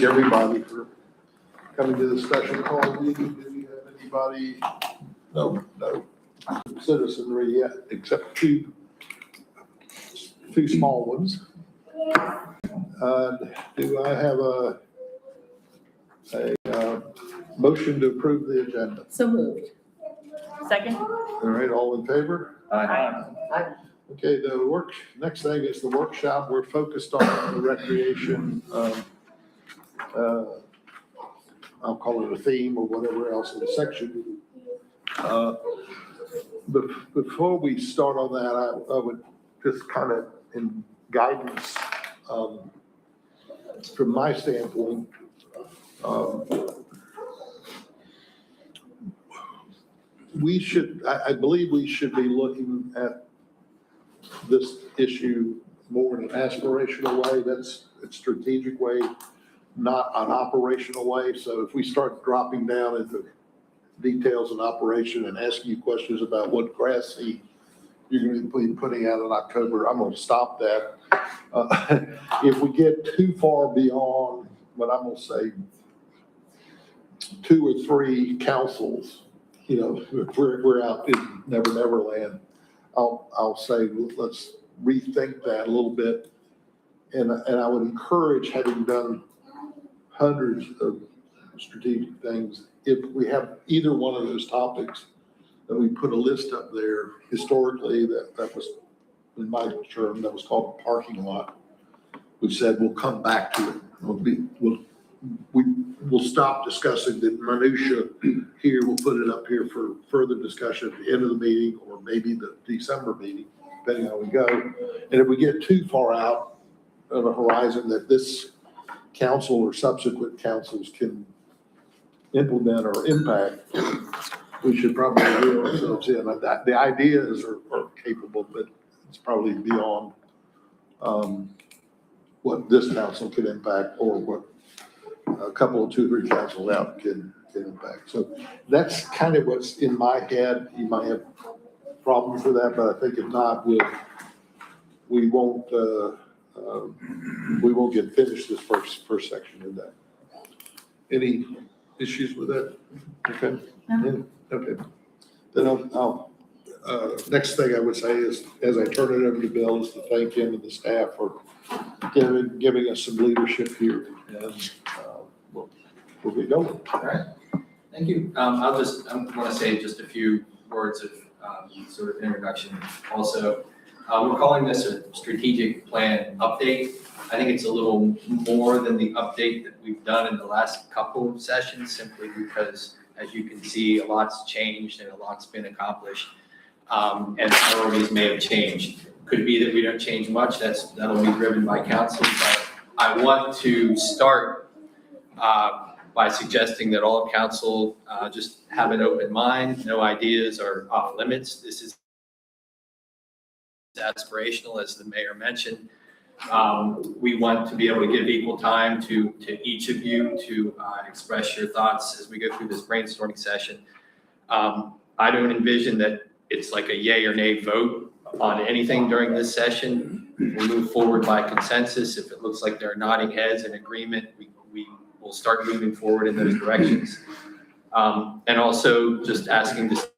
Everybody for coming to the special call meeting. Do we have anybody? No citizenry yet, except two small ones. Do I have a motion to approve the agenda? So moved. Second? All right, all in favor? Aye. Okay, next thing is the workshop. We're focused on the recreation, I'll call it a theme or whatever else in the section. Before we start on that, I would just kind of in guidance, from my standpoint, I believe we should be looking at this issue more in an aspirational way. That's a strategic way, not an operational way. So if we start dropping down into details of operation and asking you questions about what grass seed you're going to be putting out in October, I'm going to stop that. If we get too far beyond what I'm going to say, 2 or 3 councils, we're out in Never Land, I'll say, let's rethink that a little bit. And I would encourage, having done hundreds of strategic things, if we have either one of those topics, then we put a list up there. Historically, that was, in my term, that was called a parking lot. We said we'll come back to it. We'll stop discussing the minutia here. We'll put it up here for further discussion at the end of the meeting, or maybe the December meeting, depending on how we go. And if we get too far out of a horizon that this council or subsequent councils can implement or impact, we should probably reel ourselves in. The ideas are capable, but it's probably beyond what this council could impact, or what a couple of 2 or 3 councils out can impact. So that's kind of what's in my head. You might have problems with that, but I think if not, we won't get finished this first section of that. Any issues with that? Okay. No. Okay. Then I'll next thing I would say is, as I turn it over to Bill, is to thank him and the staff for giving us some leadership here, and we'll be going. All right, thank you. I want to say just a few words of sort of introduction. Also, we're calling this a strategic plan update. I think it's a little more than the update that we've done in the last couple of sessions, simply because, as you can see, a lot's changed and a lot's been accomplished, and priorities may have changed. Could be that we don't change much. That'll be driven by council. But I want to start by suggesting that all of council just have an open mind. No ideas are off limits. This is aspirational, as the mayor mentioned. We want to be able to give equal time to each of you to express your thoughts as we go through this brainstorming session. I don't envision that it's like a yay or nay vote on anything during this session. We'll move forward by consensus. If it looks like there are nodding heads and agreement, we will start moving forward in those directions. And also just asking to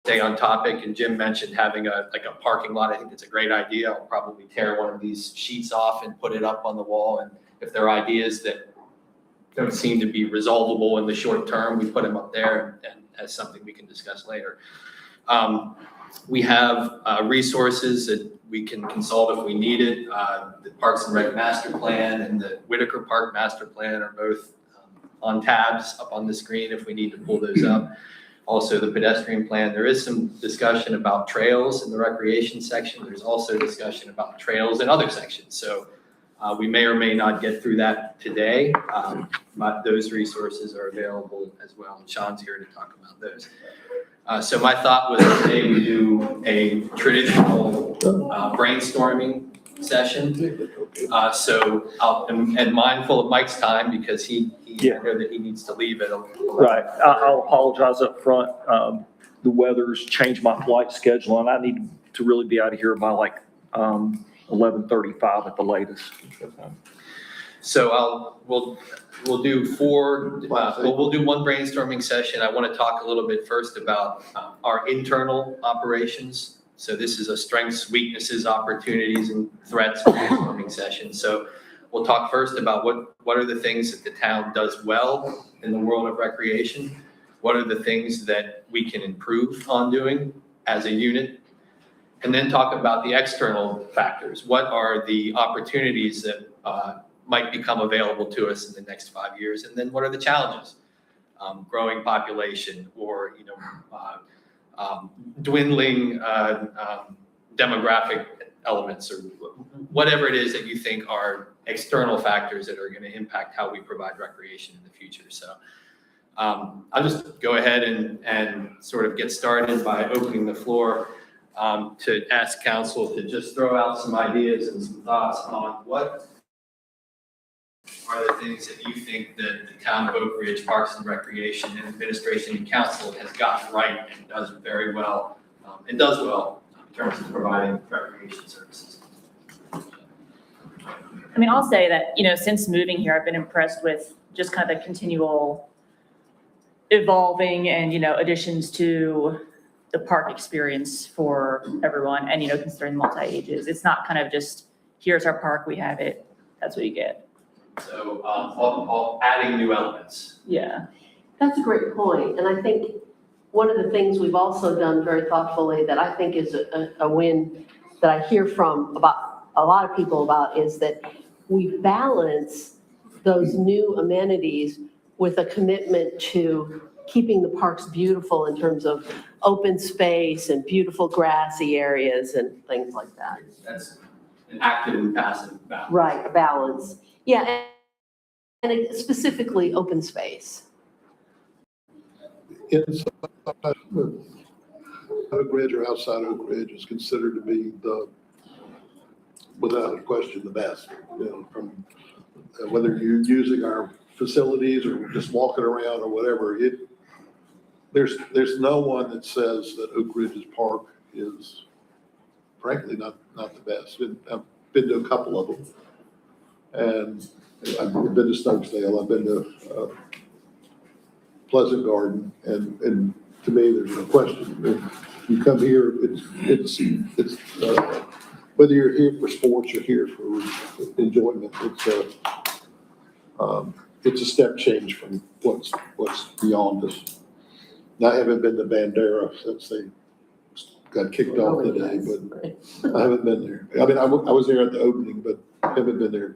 stay on topic. And Jim mentioned having a parking lot. I think it's a great idea. I'll probably tear one of these sheets off and put it up on the wall. And if there are ideas that don't seem to be resolvable in the short term, we put them up there and as something we can discuss later. We have resources that we can consult if we need it. The Parks and Rec Master Plan and the Whitaker Park Master Plan are both on tabs up on the screen if we need to pull those up. Also, the pedestrian plan. There is some discussion about trails in the recreation section. There's also discussion about trails in other sections. So we may or may not get through that today, but those resources are available as well. And Sean's here to talk about those. So my thought was today we do a traditional brainstorming session. So and mindful of Mike's time, because he I know that he needs to leave at 11. Right. I'll apologize up front. The weather's changed my flight schedule, and I need to really be out of here by like 11:35 at the latest. So we'll do we'll do one brainstorming session. I want to talk a little bit first about our internal operations. So this is a strengths, weaknesses, opportunities, and threats brainstorming session. So we'll talk first about what are the things that the town does well in the world of recreation? What are the things that we can improve on doing as a unit? And then talk about the external factors. What are the opportunities that might become available to us in the next 5 years? And then what are the challenges? Growing population or, dwindling demographic elements or whatever it is that you think are external factors that are going to impact how we provide recreation in the future. So I'll just go ahead and sort of get started by opening the floor to ask council to just throw out some ideas and some thoughts on what are the things that you think that the town of Oak Ridge Parks and Recreation and Administration and Council has gotten right and does very well, and does well in terms of providing recreation services. I mean, I'll say that, since moving here, I've been impressed with just kind of the continual evolving and, additions to the park experience for everyone. And, considering multi-ages, it's not kind of just, here's our park, we have it, that's what you get. So all adding new elements. Yeah. That's a great point. And I think one of the things we've also done very thoughtfully that I think is a win that I hear from about a lot of people about is that we balance those new amenities with a commitment to keeping the parks beautiful in terms of open space and beautiful grassy areas and things like that. That's an active and passive balance. Right, a balance. Yeah, and specifically open space. Inside Oak Ridge or outside Oak Ridge is considered to be without a question, the best, from whether you're using our facilities or just walking around or whatever, there's no one that says that Oak Ridge's park is frankly not the best. I've been to a couple of them. And I've been to Stokesdale, I've been to Pleasant Garden, and to me, there's no question. If you come here, it's whether you're here for sports or here for enjoyment, it's a step change from what's beyond us. Now, I haven't been to Bandera since they got kicked off today, but I haven't been there. I mean, I was there at the opening, but haven't been there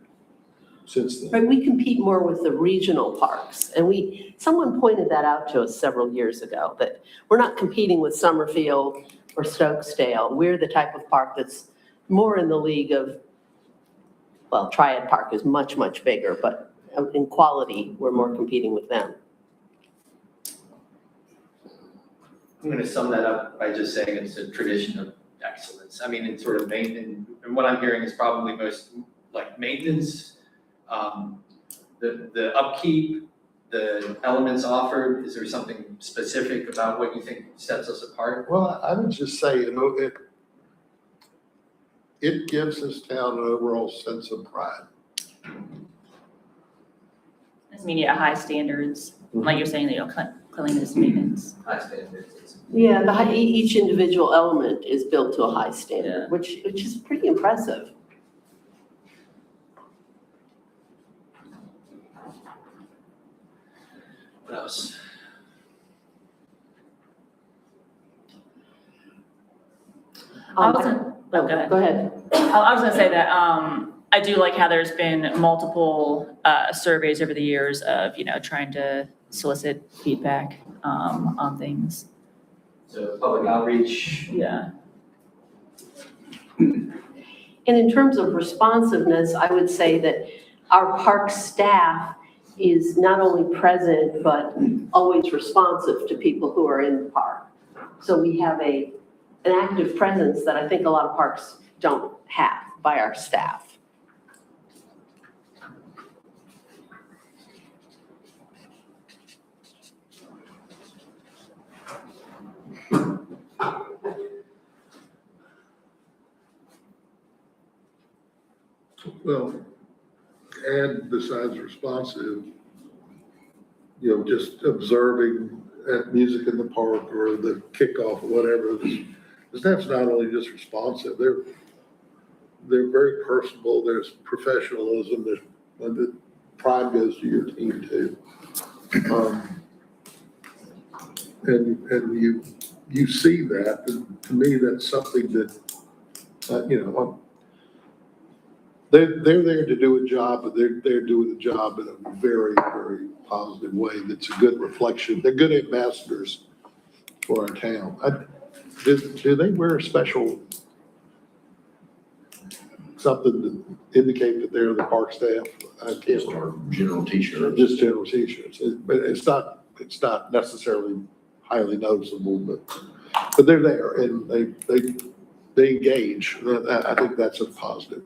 since then. Right, we compete more with the regional parks, and someone pointed that out to us several years ago, that we're not competing with Summerfield or Stokesdale. We're the type of park that's more in the league of, well, Triad Park is much, much bigger, but in quality, we're more competing with them. I'm going to sum that up by just saying it's a tradition of excellence. I mean, it's sort of maintenance, and what I'm hearing is probably most like maintenance, the upkeep, the elements offered. Is there something specific about what you think sets us apart? Well, I would just say, it gives this town an overall sense of pride. I mean, high standards, like you're saying, cleanliness, maintenance. High standards. Yeah, each individual element is built to a high Yeah. standard, which is pretty impressive. What else? I was gonna- oh, go ahead. Go ahead. I was gonna say that, I do like how there's been multiple, surveys over the years of, trying to solicit feedback, on things. So public outreach. Yeah. And in terms of responsiveness, I would say that our park staff is not only present, but always responsive to people who are in the park. So we have an active presence that I think a lot of parks don't have by our staff. Well, and besides responsive, you know, just observing at music in the park or the kickoff or whatever, the staff's not only just responsive, they're very personable, there's professionalism, there's, and the pride goes to your team too. And you see that, and to me, that's something that, you know, they're there to do a job, but they're doing the job in a very, very positive way. That's a good reflection. They're good ambassadors for our town. Do they wear a special, something to indicate that they're the park staff? I can't. Or general t-shirt. Just general t-shirts, but it's not necessarily highly noticeable, but they're there and they engage. I think that's a positive.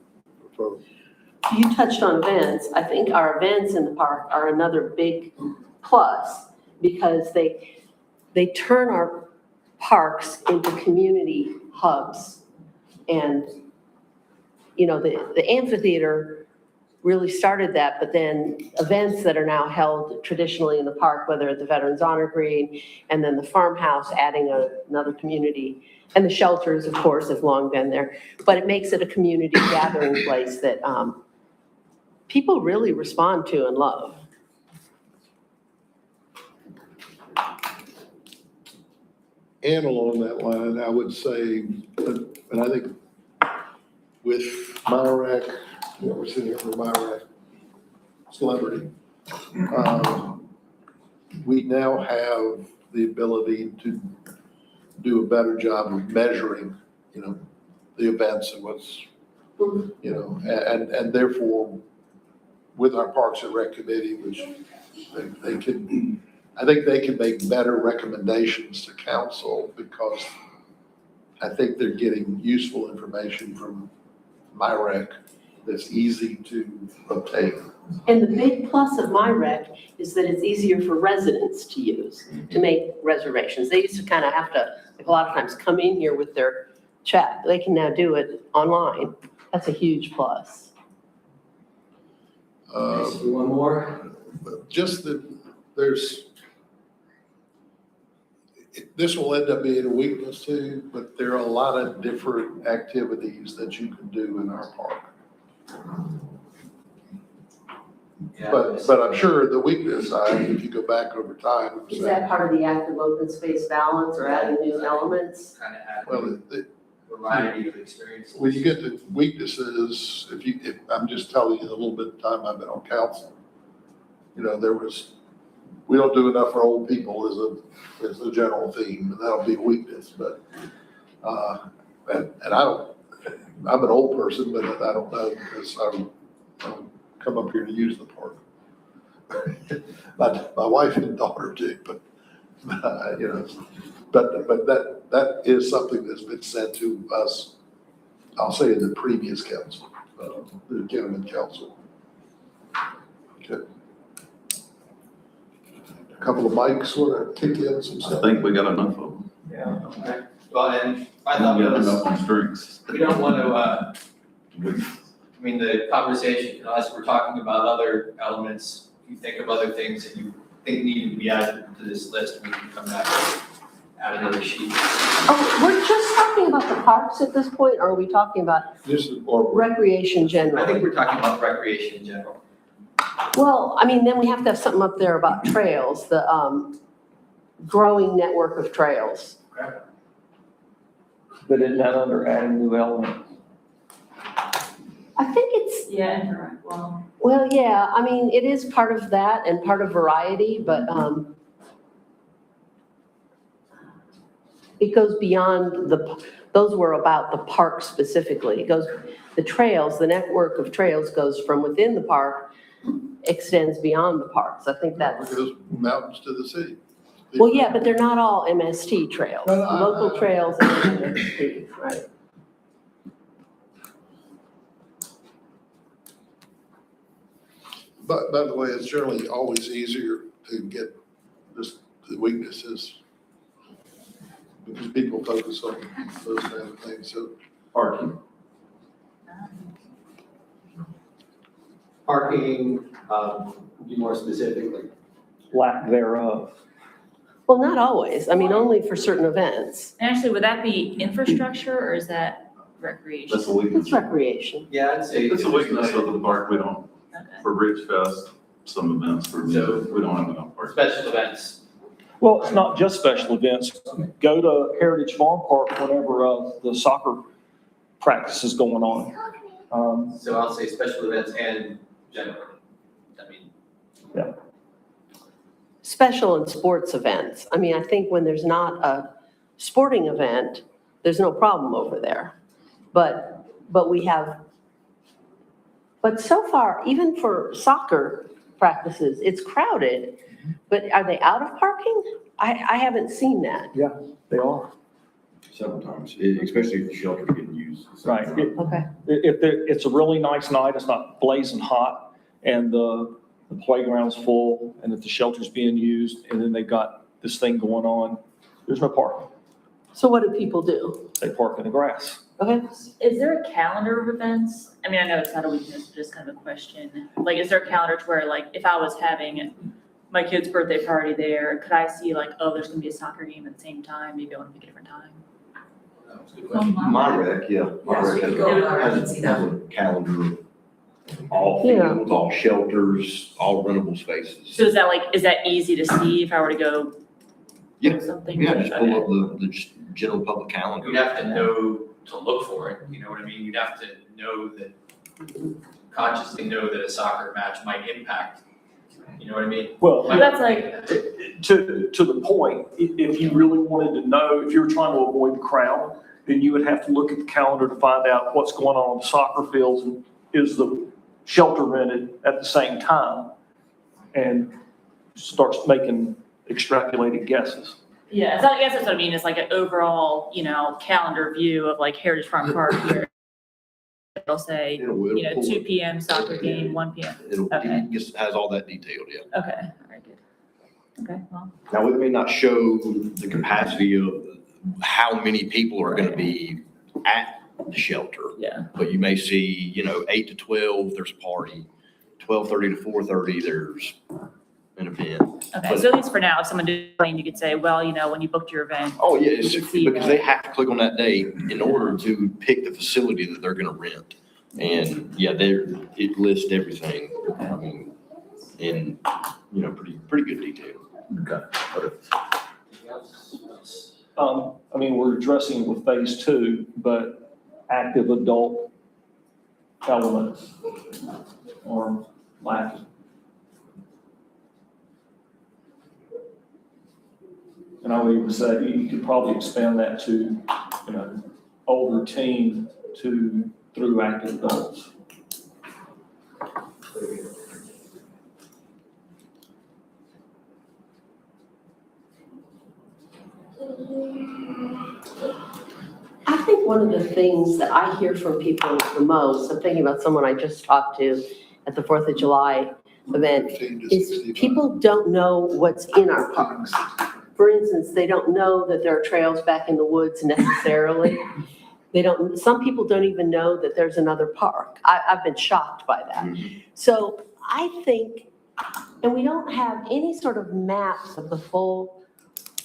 You touched on events. I think our events in the park are another big plus because they turn our parks into community hubs. And, you know, the amphitheater really started that, but then events that are now held traditionally in the park, whether at the Veterans Honor Green, and then the farmhouse adding another community, and the shelters, of course, have long been there, but it makes it a community gathering place that people really respond to and love. And along that line, I would say, and I think with Myrac, you know, we're sitting here for Myrac Celebrity, we now have the ability to do a better job of measuring, you know, the events and what's, you know, and therefore, with our Parks and Rec Committee, which they can, I think they can make better recommendations to council because I think they're getting useful information from MyRec that's easy to obtain. And the big plus of MyRec is that it's easier for residents to use, to make reservations. They used to kind of have to, like a lot of times, come in here with their chat. They can now do it online. That's a huge plus. One more? Just that there's, this will end up being a weakness too, but there are a lot of different activities that you can do in our park. But I'm sure the weakness side, if you go back over time. Is that part of the active open space balance or adding new elements? Kind of add Well, variety of experiences. when you get to weaknesses, if I'm just telling you the little bit of time I've been on council, you know, we don't do enough for old people as a general theme, and that'll be a weakness, but, and I'm an old person, but I don't know, because I don't come up here to use the park. My wife and daughter do, but, you know, but that is something that's been said to us, I'll say in the previous council, the gentleman council. Okay. A couple of mics want to kick in some I stuff. think we got enough of them. Yeah, okay. Well, and I We thought it got was, enough on strings. we don't want to, I mean, the conversation, you know, as we're talking about other elements, if you think of other things that you think need to be added to this list, we can come back and add another sheet. Oh, we're just talking about the parks at this point, or are we talking about Just, or, recreation I think generally? we're talking about recreation in general. Well, I mean, then we have to have something up there about trails, the growing network of trails. But isn't that under adding new elements? I think it's, Yeah, well, yeah, I mean, it is part of that and part of variety, but it goes beyond those were about the park specifically. It goes, the trails, the network of trails goes from within the park, extends beyond the parks. I think that's, it goes mountains to the sea. well, yeah, but they're not all MST trails. No, no, Local trails and MST, right? But by the way, it's generally always easier to get just the weaknesses because people focus on those kind of things, so. Parking. Parking, be more specifically. Lack thereof. Well, not always. I mean, only for certain events. And actually, would that be infrastructure or is that recreation? That's the weakness. It's recreation. Yeah, I'd say. It's a weakness of the park, we don't, Okay. for Bridge Fest, some events for music, we don't have enough parking. Special events. Well, it's not just special events. Go to Heritage Farm Park whenever the soccer practice is going on. So I'll say special events and general. I mean, Special and sports events. I mean, I think when there's not a sporting event, there's no problem over there. But so far, even for soccer practices, it's crowded. But are they out of parking? I haven't seen that. They are. Several times, especially if the shelter's getting used. Right. Okay. It's a really nice night, it's not blazing hot, and the playground's full, and if the shelter's being used, and then they've got this thing going on, there's no parking. So what do people do? They park in the grass. Okay. Is there a calendar of events? I mean, I know it's not a weakness, but just kind of a question. Like, is there a calendar to where, like, if I was having my kid's birthday party there, could I see like, oh, there's gonna be a soccer game at the same time, maybe I want to pick a different time? that was a good question. My rec, yeah. My Yes, rec you could go online and has see that. a calendar, all Yeah. fields, all shelters, all rentable spaces. So is that like, is that easy to see if I were to go Yeah. do something? Yeah, just pull Okay. up the general public calendar. You'd have to know to look for it, you know what I mean? You'd have to know that, consciously know that a soccer match might impact, you know what I mean? Well, Well, that's like, to the point, if you really wanted to know, if you were trying to avoid the crowd, then you would have to look at the calendar to find out what's going on the soccer fields and is the shelter rented at the same time? And starts making extrapolated guesses. yeah, so I guess that's what I mean, it's like an overall, calendar view of like Heritage Farm Park here. It'll say, It'll pull 2 it. PM soccer game, 1 PM. It'll, Okay. it just has all that detailed, yeah. Okay, all right, good. Okay, well, Now, it may not show the capacity of how many people are gonna be at the shelter, yeah. but you may see, 8 to 12, there's a party. 12:30 to 4:30, there's an event. Okay, so at least for now, if someone did claim, you could say, well, when you booked your event, Oh, yeah, it's You can see because that. they have to click on that date in order to pick the facility that they're gonna rent. And, yeah, it lists everything, I mean, in, pretty good detail. Anything else? We're addressing it with phase 2, but active adult elements are lacking. And I would even say you could probably expand that to, older teen through active adults. I think one of the things that I hear from people the most, I'm thinking about someone I just talked to at the 4th of July event, 15 to is 65. people don't know what's in our parks. For instance, they don't know that there are trails back in the woods necessarily. Some people don't even know that there's another park. I've been shocked by that. So I think, and we don't have any sort of maps of the full,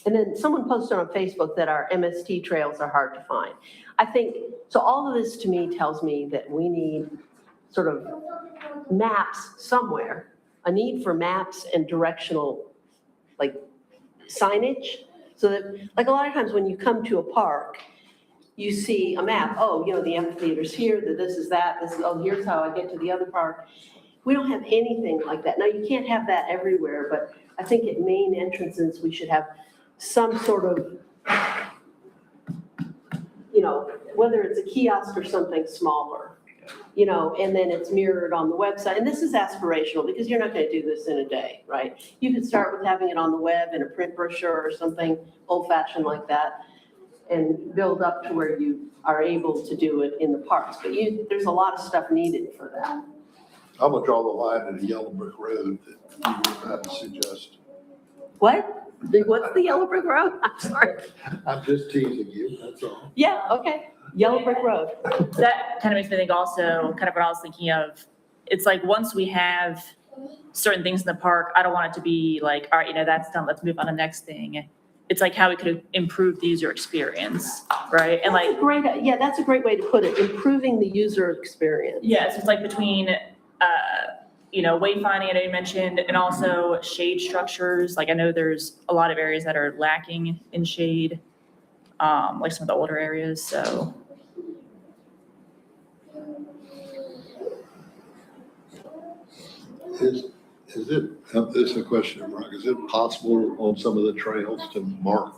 and then someone posted on Facebook that our MST trails are hard to find. I think, so all of this to me tells me that we need sort of maps somewhere, a need for maps and directional, like signage. So that, like a lot of times when you come to a park, you see a map, the amphitheater's here, this is that, here's how I get to the other park. We don't have anything like that. Now, you can't have that everywhere, but I think at main entrances, we should have some sort of, whether it's a kiosk or something smaller, and then it's mirrored on the website. And this is aspirational because you're not going to do this in a day, right? You could start with having it on the web in a print brochure or something old-fashioned like that and build up to where you are able to do it in the parks. But there's a lot of stuff needed for that. I'm gonna draw the line at a yellow brick road that you would have to suggest. What? What's the Yellow Brick Road? I'm sorry. I'm just teasing you, that's all. Yeah, okay. Yellow Brick Road. that kind of makes me think also, kind of what I was thinking of, it's like, once we have certain things in the park, I don't want it to be like, all right, that's done, let's move on to the next thing. It's like how we could improve the user experience, right? And like, That's a great way to put it, improving the user experience. yeah, so it's like between, wayfinding, I know you mentioned, and also shade structures. Like I know there's a lot of areas that are lacking in shade, like some of the older areas, so. Is it, this is a question, Mark, is it possible on some of the trails to mark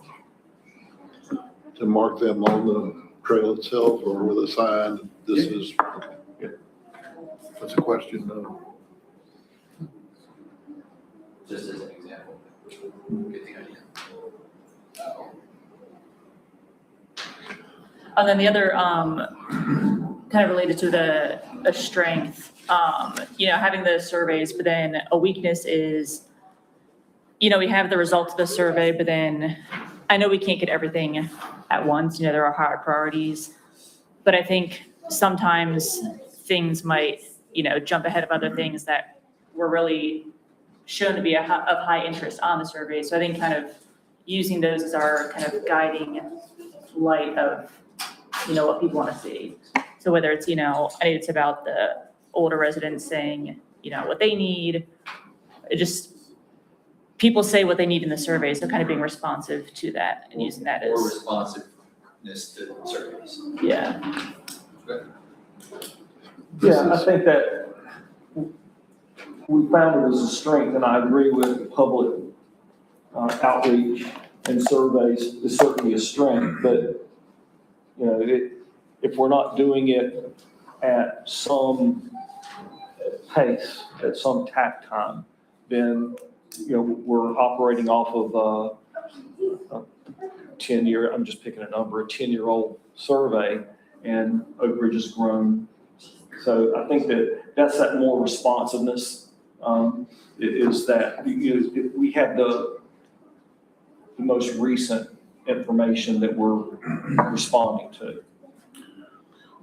them on the trail itself or with a sign, this is, okay. That's a question, no. Just as an example. Get the idea. And then the other, kind of related to a strength, having the surveys, but then a weakness is, we have the results of the survey, but then I know we can't get everything at once, there are higher priorities. But I think sometimes things might, jump ahead of other things that were really shown to be of high interest on the survey. So I think kind of using those as our kind of guiding light of, what people want to see. So whether it's, it's about the older residents saying, what they need, people say what they need in the survey, so kind of being responsive to that and using that Or as, responsiveness to surveys. yeah. Yeah, I think that we found it as a strength, and I agree with public outreach and surveys is certainly a strength, but, if we're not doing it at some pace, at some tact time, then, we're operating off of a 10-year, I'm just picking a number, a 10-year-old survey, and Oak Ridge has grown. So I think that's that more responsiveness, is that we have the most recent information that we're responding to.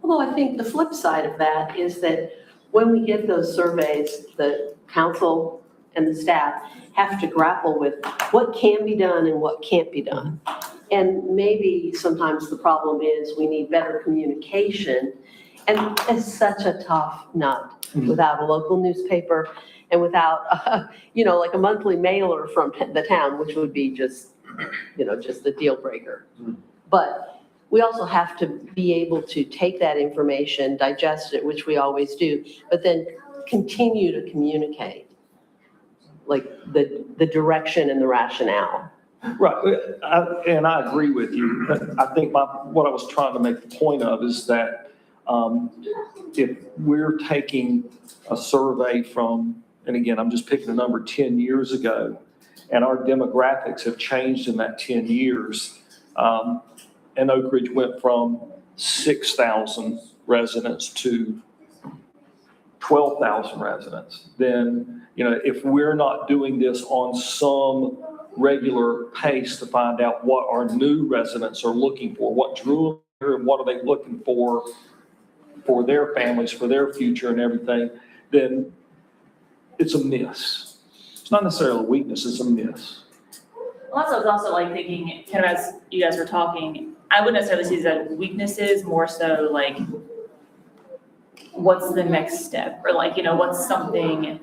Although I think the flip side of that is that when we get those surveys, the council and the staff have to grapple with what can be done and what can't be done. And maybe sometimes the problem is we need better communication. And it's such a tough nut without a local newspaper and without, like a monthly mailer from the town, which would be just a deal breaker. But we also have to be able to take that information, digest it, which we always do, but then continue to communicate, like the direction and the rationale. Right, and I agree with you. I think what I was trying to make the point of is that if we're taking a survey from, and again, I'm just picking a number 10 years ago, and our demographics have changed in that 10 years, and Oak Ridge went from 6,000 residents to 12,000 residents, then, if we're not doing this on some regular pace to find out what our new residents are looking for, what drew them here and what are they looking for their families, for their future and everything, then it's a miss. It's not necessarily a weakness, it's a miss. Well, I was also like thinking, kind of as you guys were talking, I wouldn't necessarily see that as weaknesses, more so like, what's the next step? Or like, what's something,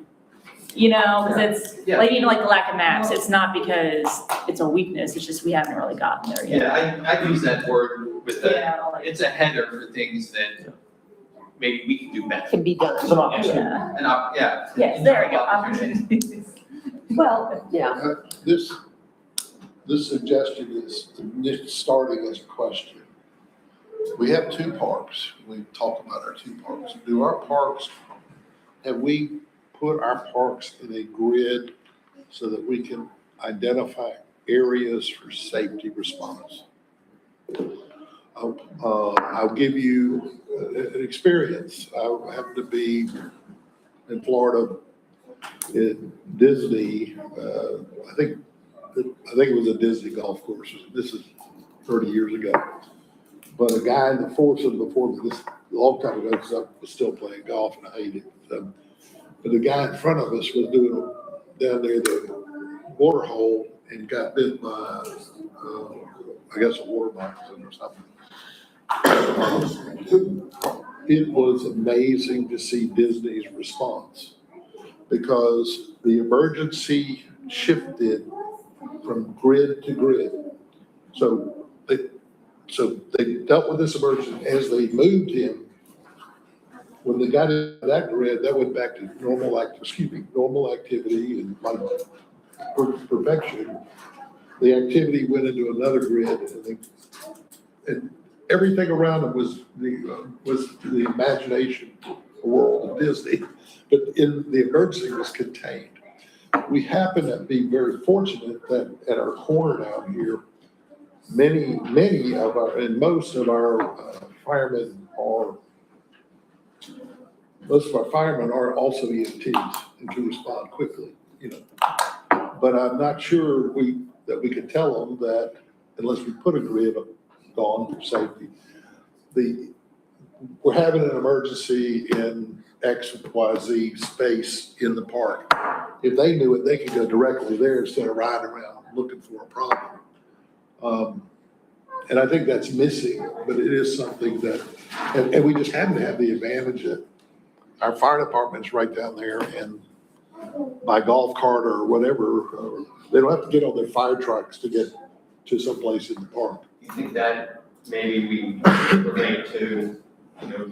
because it's, Yeah. like even like the lack of maps, it's not because it's a weakness, it's just we haven't really gotten there yet. Yeah, I use that word with Yeah, like- it's a header for things that maybe we can do better. Can be done. It's an opportunity. Yeah. And, yeah. Yes, there we go, Opportunity. opportunities. Well, yeah. This suggestion is starting as a question. We have two parks. We talked about our two parks. Have we put our parks in a grid so that we can identify areas for safety response? I'll give you an experience. I happened to be in Florida in Disney. I think it was a Disney golf course. This is 30 years ago. But a guy in the foursome before me, this a long time ago, because I was still playing golf and I hated it. but the guy in front of us was doing down near the water hole and got bit by, I guess, a water moccasin or something. It was amazing to see Disney's response because the emergency shifted from grid to grid. So they dealt with this emergency as they moved him. When they got into that grid, that went back to normal activity and like perfection. The activity went into another grid and everything around them was the imagination world of Disney, but in the emergency was contained. We happen to be very fortunate that at our corner down here, most of our firemen are also EMTs and can respond quickly, But I'm not sure that we can tell them that unless we put a grid on for safety. We're having an emergency in X, Y, Z space in the park. If they knew it, they could go directly there instead of riding around looking for a problem. And I think that's missing, but it is something that, and we just happen to have the advantage that our fire department's right down there and by golf cart or whatever, they don't have to get on their fire trucks to get to someplace in the park. You think that maybe we relate to,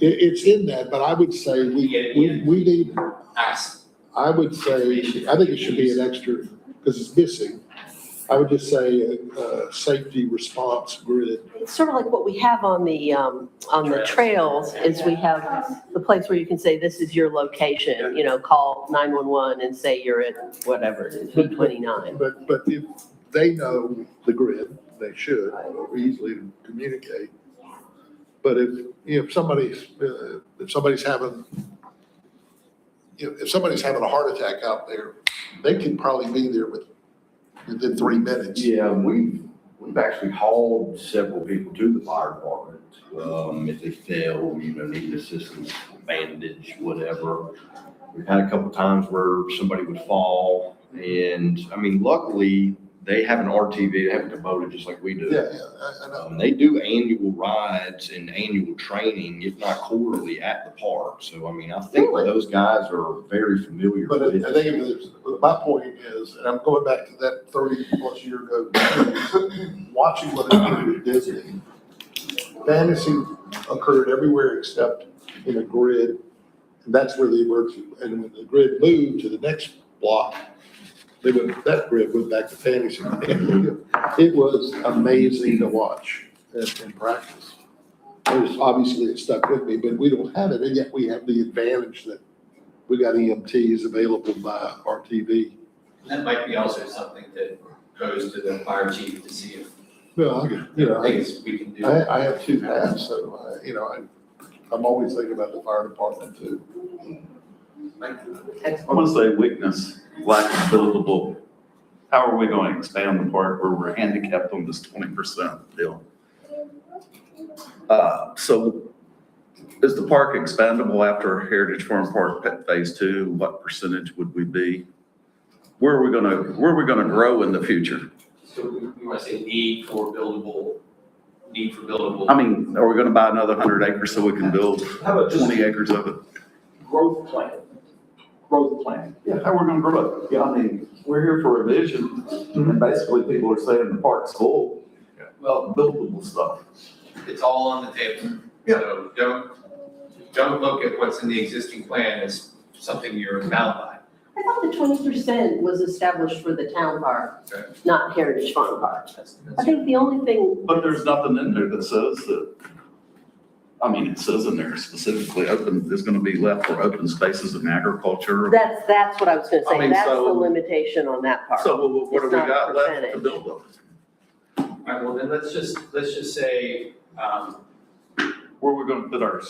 It's in that, but I would say we need, ask? I would say, I think it should be an extra, because it's missing. I would just say a safety response grid. It's sort of like what we have on the trails is we have the place where you can say, this is your location, call 911 and say you're at whatever it is, B29. But if they know the grid, they should easily communicate. But if somebody's having a heart attack out there, they can probably be there within 3 minutes. Yeah, we've actually hauled several people to the fire department. If they fell, needed assistance, bandage, whatever. We've had a couple times where somebody would fall and, luckily they have an RTV, they have a Kubota just like we do. Yeah, I know. They do annual rides and annual training, if not quarterly, at the park. So, I think Really? those guys are very familiar But with I think my point is, and I'm going back to that 30 plus year ago, watching what they did at Disney. Fantasy occurred everywhere except in a grid. And that's where the emergency, and when the grid moved to the next block, that grid went back to fantasy. It was amazing to watch in practice. Obviously it stuck with me, but we don't have it, and yet we have the advantage that we got EMTs available by RTV. That might be also something that goes to the fire chief to see if Well, things we can do. I have two hats, so, I'm always thinking about the fire department too. I'm gonna say weakness, lack of buildable. How are we going to expand the park where we're handicapped on this 20% deal? So is the park expandable after Heritage Farm Park Phase 2? What percentage would we be? Where are we gonna grow in the future? So we want to say need for buildable. Are we gonna buy another 100 acres so we can build How about just 20 acres of it? growth plan? Growth plan. Yeah, how we're gonna grow it? Yeah, we're here for a vision, and basically people are saying the park's full. Well, Buildable stuff. it's all on the table. Yeah. So don't look at what's in the existing plan as something you're bound by. I thought the 20% was established for the town park, Okay. not Heritage Farm Park. That's- I think the only thing, But there's nothing in there that says that, it says in there specifically, is gonna be left for open spaces and agriculture. that's what I was gonna I say, mean, that's the so- limitation on that part. So what do we It's not a got left to percentage. build on? All right, well then let's just say, Where are we gonna put our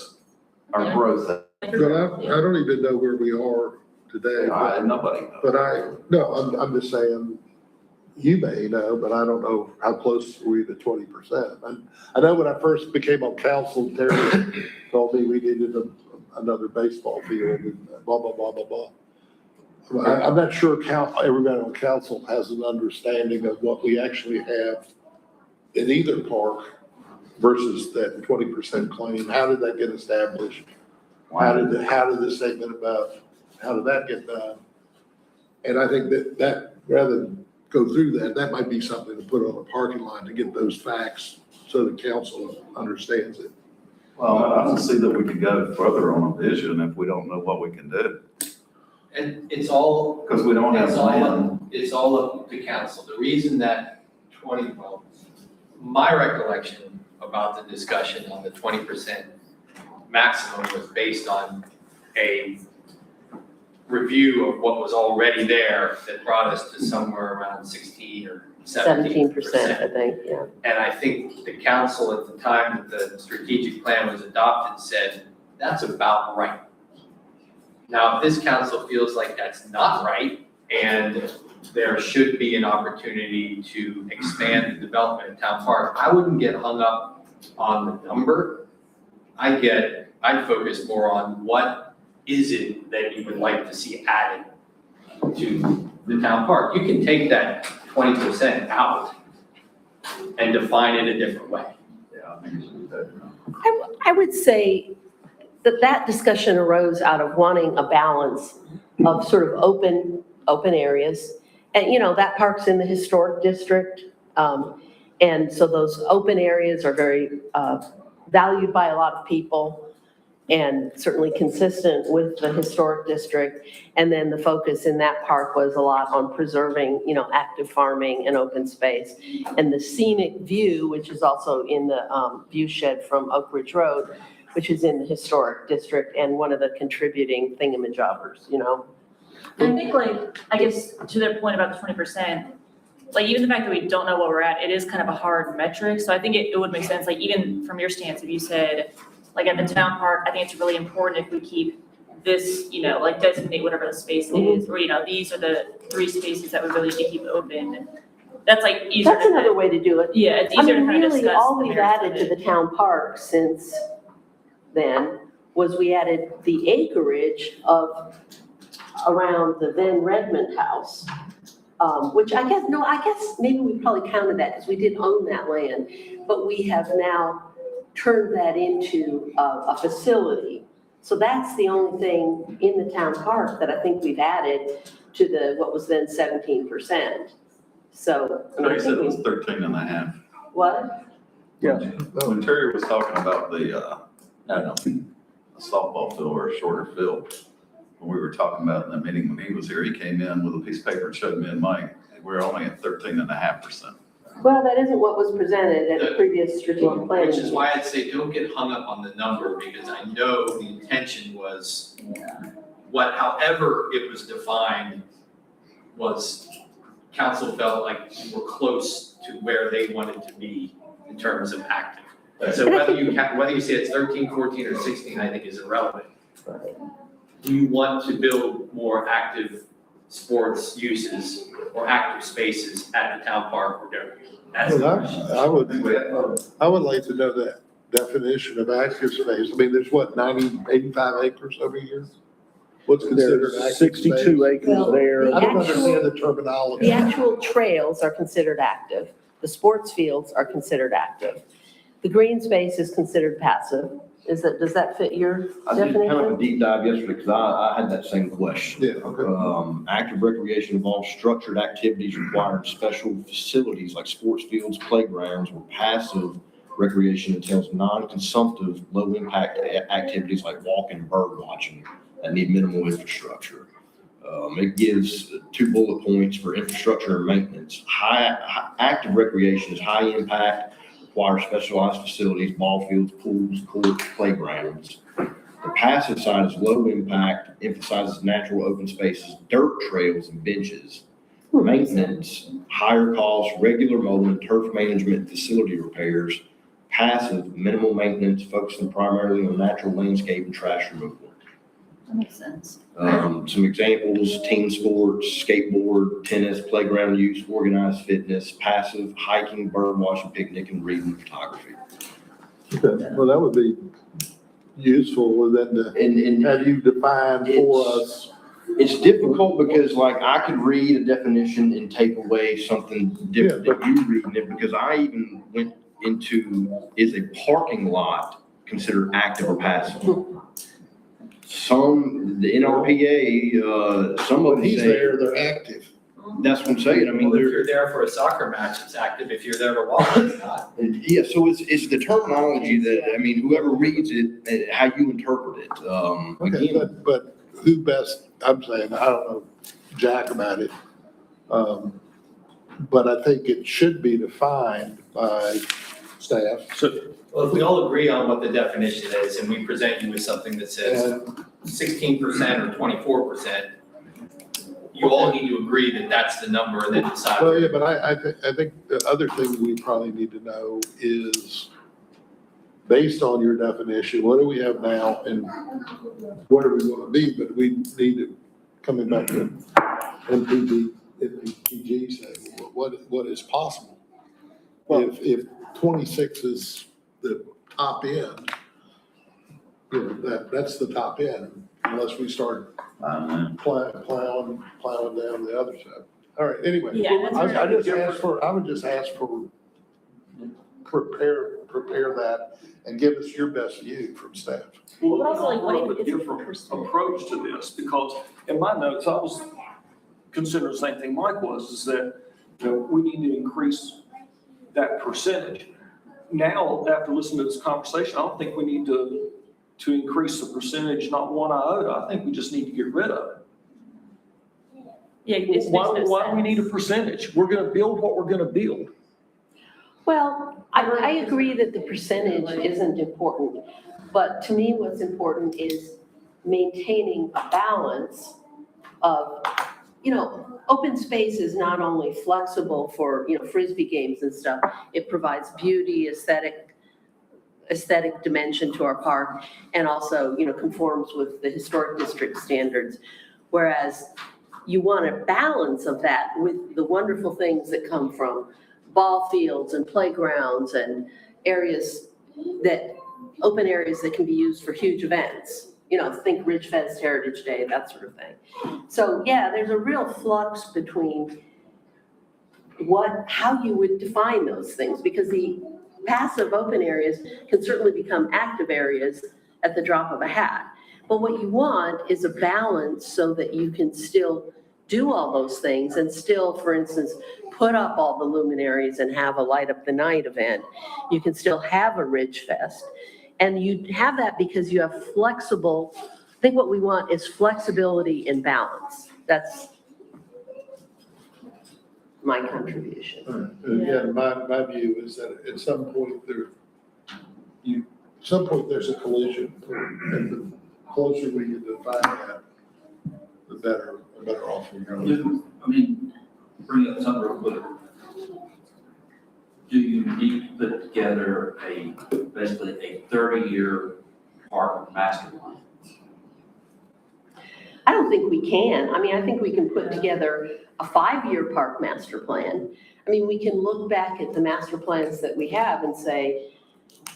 Yeah. growth at? But I don't even know where we are today. Nobody knows. But I'm just saying, you may know, but I don't know how close are we to 20%. I know when I first became on council, Terry told me we needed another baseball field and blah, blah, blah, blah, blah. I'm not sure everybody on council has an understanding of what we actually have in either park versus that 20% claim. How did that get established? How did this statement about, how did that get done? And I think that rather than go through that might be something to put on a parking lot to get those facts so the council understands it. Well, I don't see that we can go further on a vision if we don't know what we can do, And it's all, because we don't have it's all, land. it's all up to council. The reason that my recollection about the discussion on the 20% maximum was based on a review of what was already there that brought us to somewhere around 16 or 17%. 17%, I think, yeah. And I think the council at the time that the strategic plan was adopted said, that's about right. Now, if this council feels like that's not right, and there should be an opportunity to expand the development of Town Park, I wouldn't get hung up on the number. I'd focus more on what is it that you would like to see added to the Town Park. You can take that 20% out and define it a different way. Yeah, I think we should do that. I would say that discussion arose out of wanting a balance of sort of open areas. And, that park's in the historic district. And so those open areas are very valued by a lot of people and certainly consistent with the historic district. And then the focus in that park was a lot on preserving, active farming and open space. And the scenic view, which is also in the view shed from Oak Ridge Road, which is in the historic district and one of the contributing thingamajobbers, And I think I guess to their point about the 20%, even the fact that we don't know what we're at, it is kind of a hard metric. So I think it would make sense, even from your stance, if you said, at the town park, I think it's really important if we keep this, designate whatever the space is, or, these are the 3 spaces that we really need to keep open. That's easier. That's another way to do it. Yeah, it's easier to kind of discuss. Really, all the we've merits of added to it. the town park since then was we added the acreage of around the then Redmond House, which I guess maybe we probably counted that because we did own that land, but we have now turned that into a facility. So that's the only thing in the town park that I think we've added to what was then 17%. So. I Terry said it was 13 and a half. What? When Terry was talking about the softball field or a shorter field, when we were talking about in the meeting when he was here, he came in with a piece of paper and showed me and Mike, we're only at 13.5%. Well, that isn't what was presented at the previous strategic plan. Which is why I'd say don't get hung up on the number, because I know the intention was, however it was defined, was council felt like we were close to where they wanted to be in terms of active. So whether you say it's 13, 14, or 16, I think is irrelevant. Do you want to build more active sports uses or active spaces at the town park or don't you? That's the question. I would like to know that definition of active space. I mean, there's 85 acres over here? What's considered There's active 62 space? acres Well, there. I don't understand the terminology. The actual trails are considered active. The sports fields are considered active. The green space is considered passive. Does that fit your I did kind of a definition? deep dive yesterday because I had that same question. Yeah, okay. Active recreation involves structured activities requiring special facilities like sports fields, playgrounds, or passive recreation entails non-consumptive, low-impact activities like walking and bird watching that need minimal infrastructure. It gives 2 bullet points for infrastructure and maintenance. Active recreation is high impact, requires specialized facilities, ball fields, pools, courts, playgrounds. The passive side is low impact, emphasizes natural open spaces, dirt trails, and benches. Maintenance, higher cost, regular mowing, turf management, facility repairs. Passive, minimal maintenance, focusing primarily on natural landscape and trash removal. That makes sense. Some examples: team sports, skateboard, tennis, playground use, organized fitness, passive, hiking, bird watching, picnicking, reading, photography. Okay, well, that would be useful then to And have you define for us It's difficult because like I could read a definition and take away something different Yeah, than you reading it, because I even went into, is a parking lot considered active or passive? Some, the NRPA, some of When them he's say, there, they're active. that's what I'm saying, I mean, Well, if they're, you're there for a soccer match, it's active. If you're there to watch, it's not. yeah, so it's the terminology that, I mean, whoever reads it, how you interpret it, Okay, again. but who best, I'm saying, I don't know jack about it. But I think it should be defined by staff. Well, if we all agree on what the definition is and we present you with something that says And 16% or 24%, you all need to agree that that's the number and then decide. well, yeah, but I think the other thing we probably need to know is, based on your definition, what do we have now and what are we gonna be? But we need to, coming back to MPG say, what is possible? If 26 is the top end, you know, that's the top end, unless we start plowing down the other side. All right, anyway. Yeah, that's I very- just ask for, I would just ask for, prepare that and give us your best view from staff. Well, But also, like, what I have if a it's different percent? approach to this, because in my notes, I was considering the same thing Mike was, is that, you know, we need to increase that percentage. Now, after listening to this conversation, I don't think we need to increase the percentage, not one iota. I think we just need to get rid of it. Yeah, it makes Why no do we need a sense. percentage? We're gonna build what we're gonna build. Well, I agree that the percentage isn't important, but to me, what's important is maintaining a balance of, you know, open space is not only flexible for, you know, Frisbee games and stuff, it provides beauty, aesthetic dimension to our park, and also, you know, conforms with the historic district standards. Whereas you want a balance of that with the wonderful things that come from ball fields and playgrounds and areas that, open areas that can be used for huge events. You know, think Ridge Fest, Heritage Day, that sort of thing. So, yeah, there's a real flux between how you would define those things, because the passive open areas can certainly become active areas at the drop of a hat. But what you want is a balance so that you can still do all those things and still, for instance, put up all the luminaries and have a light up the night event. You can still have a Ridge Fest. And you have that because you have flexible, I think what we want is flexibility and balance. That's my contribution. All right. And again, my view is that at some point there's a collision. And the closer we can define that, the better off we're going to be. I mean, bring up something real quick. Do you need to put together basically a 30-year park master plan? I don't think we can. I mean, I think we can put together a 5-year park master plan. I mean, we can look back at the master plans that we have and say,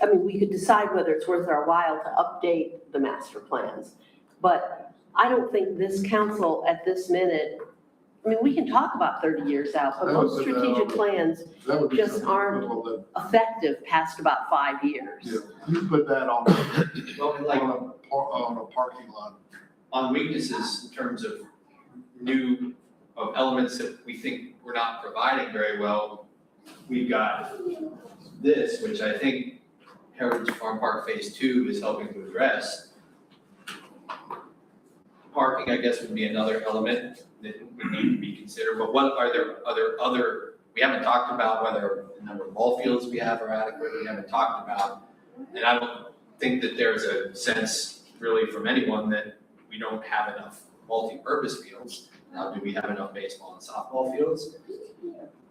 I mean, we could decide whether it's worth our while to update the master plans. But I don't think this council at this minute, I mean, we can talk about 30 years out, but most strategic plans That would be just something aren't that- effective past about 5 years. Yeah, you put that on Like a parking lot. on weaknesses in terms of of elements that we think we're not providing very well, we've got this, which I think Heritage Farm Park Phase 2 is helping to address. Parking, I guess, would be another element that would need to be considered, but what are there other, we haven't talked about whether the number of ball fields we have are adequate, we haven't talked about, and I don't think that there's a sense really from anyone that we don't have enough multi-purpose fields. Now, do we have enough baseball and softball fields?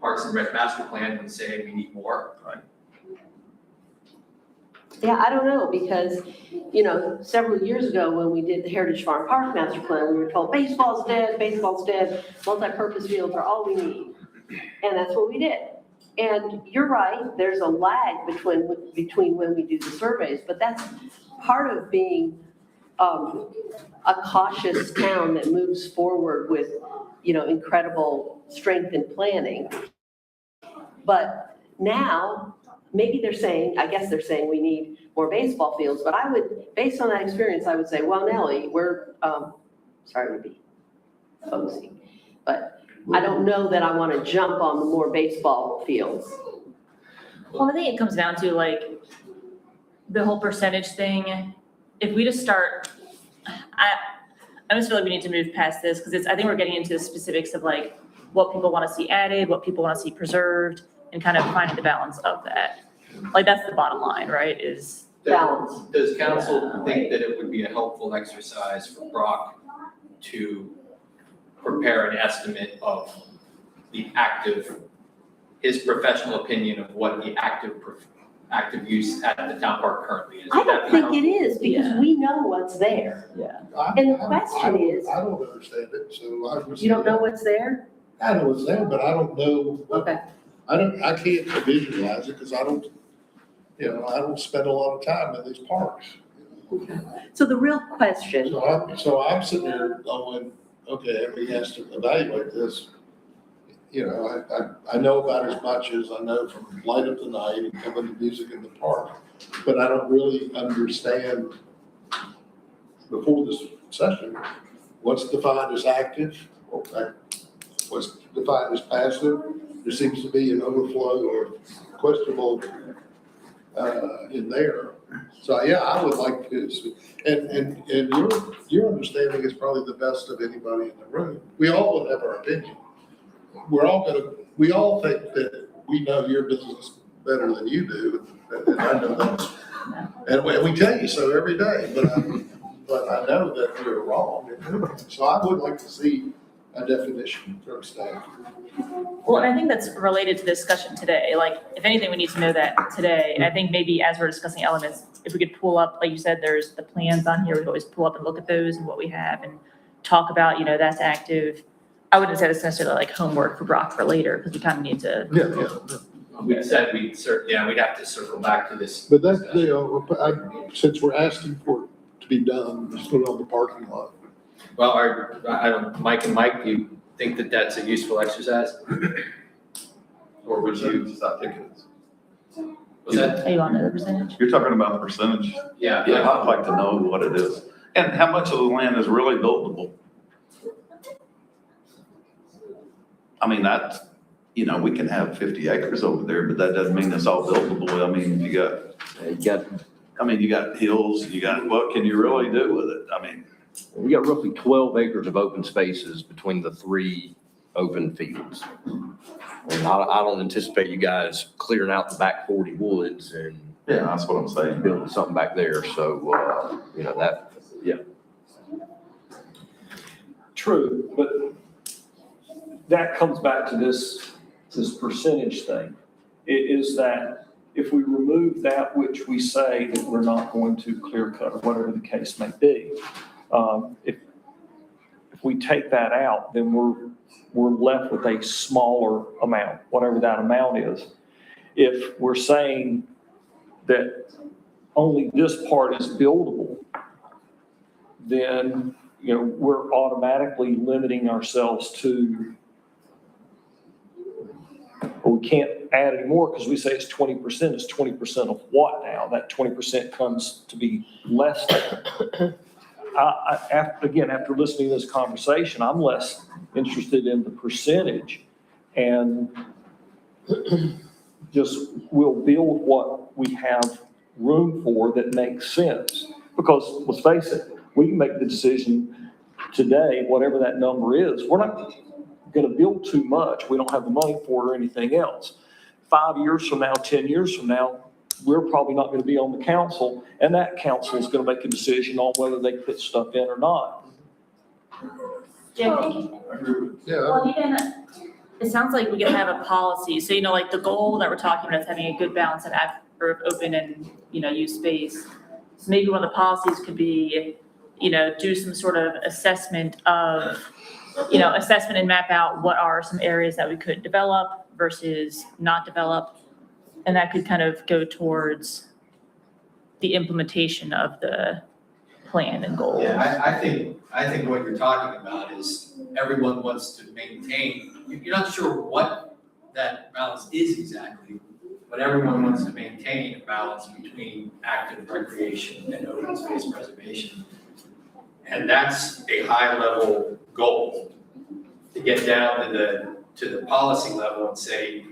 Parks and Rec Master Plan would say we need more. Right. Yeah, I don't know, because, you know, several years ago when we did the Heritage Farm Park Master Plan, we were told baseball's dead, multi-purpose fields are all we need. And that's what we did. And you're right, there's a lag between when we do the surveys, but that's part of being a cautious town that moves forward with, incredible strength in planning. But now, maybe I guess they're saying we need more baseball fields, but I would, based on that experience, I would say, well, Nellie, sorry to be cozy, but I don't know that I want to jump on the more baseball fields. Well, I think it comes down to like the whole percentage thing. If we just start, I just feel like we need to move past this because I think we're getting into the specifics of like what people want to see added, what people want to see preserved, and kind of finding the balance of that. Like that's the bottom line, right? Is Balance. Does council think that it would be a helpful exercise for Brock to prepare an estimate of his professional opinion of what the active use at the town park currently is? I don't think it is because Yeah. we know what's there. And the question is- I don't understand it, so I was. You don't know what's there? I know it's there, but I don't know. Okay. I can't visualize it because I don't spend a lot of time in these parks. So the real question, So I'm sitting there going, okay, he has to evaluate this. I know about as much as I know from Light Up the Night and coming to music in the park, but I don't really understand before this session, what's defined as active, what's defined as passive. There seems to be an overflow or questionable in there. So, yeah, I would like to, and your understanding is probably the best of anybody in the room. We all would have our opinion. We all think that we know your business better than you do, and I know that. And we tell you so every day, but I know that you're wrong. So I would like to see a definition from staff. well, and I think that's related to the discussion today. Like, if anything, we need to know that today. And I think maybe as we're discussing elements, if we could pull up, like you said, there's the plans on here. We could always pull up and look at those and what we have and talk about, that's active. I wouldn't say that's necessarily like homework for Brock for later because we kind of need to. Yeah. We said we'd have to circle back to this. But that's, since we're asking for it to be done, just put it on the parking lot. Well, Mike, do you think that that's a useful exercise? Or would you? Was that? Are you on the percentage? You're talking about the percentage? Yeah. Yeah, I'd like to know what it is. And how much of the land is really buildable? I mean, that's, we can have 50 acres over there, but that doesn't mean it's all buildable. I mean, you got hills, what can you really do with it? I mean. We got roughly 12 acres of open spaces between the 3 open fields. And I don't anticipate you guys clearing out the back 40 woods and Yeah, that's what I'm saying. building something back there. So, yeah. True, but that comes back to this percentage thing. It is that if we remove that which we say that we're not going to clear cut or whatever the case may be, if we take that out, then we're left with a smaller amount, whatever that amount is. If we're saying that only this part is buildable, then, we're automatically limiting ourselves to, or we can't add any more because we say it's 20%. It's 20% of what now? That 20% comes to be less than. After listening to this conversation, I'm less interested in the percentage and just we'll build what we have room for that makes sense. Because let's face it, we can make the decision today, whatever that number is, we're not going to build too much. We don't have the money for it or anything else. 5 years from now, 10 years from now, we're probably not going to be on the council, and that council is going to make a decision on whether they put stuff in or not. Yeah. Yeah, Well, even, it sounds like we can have a policy. So, like the goal that we're talking about is having a good balance of open and, use space. So maybe one of the policies could be, do some sort of assessment of, assessment and map out what are some areas that we could develop versus not develop. And that could kind of go towards the implementation of the plan and goal. Yeah, I think what you're talking about is everyone wants to maintain, you're not sure what that balance is exactly, but everyone wants to maintain a balance between active recreation and open space preservation. And that's a high level goal, to get down to the policy level and say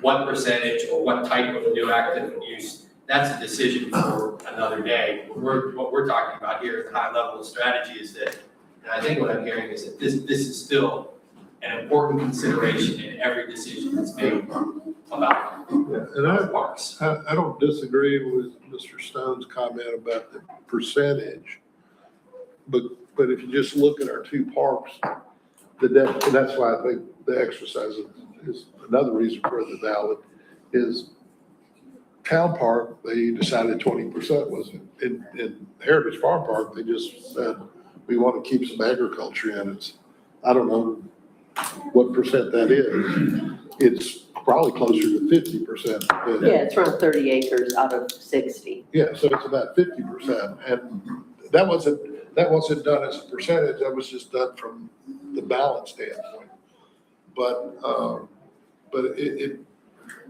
what percentage or what type of new active use. That's a decision for another day. What we're talking about here at the high level of strategy is that, and I think what I'm hearing is that this is still an important consideration in every decision that's made about And parks. I don't disagree with Mr. Stone's comment about the percentage. But if you just look at our two parks, and that's why I think the exercise is another reason for the valid, is Town Park, they decided 20% was it. In Heritage Farm Park, they just said, we want to keep some agriculture in it. I don't know what percent that is. It's probably closer to 50%. Yeah, it's around 30 acres out of 60. Yeah, so it's about 50%, and that wasn't done as a percentage, that was just done from the balance standpoint.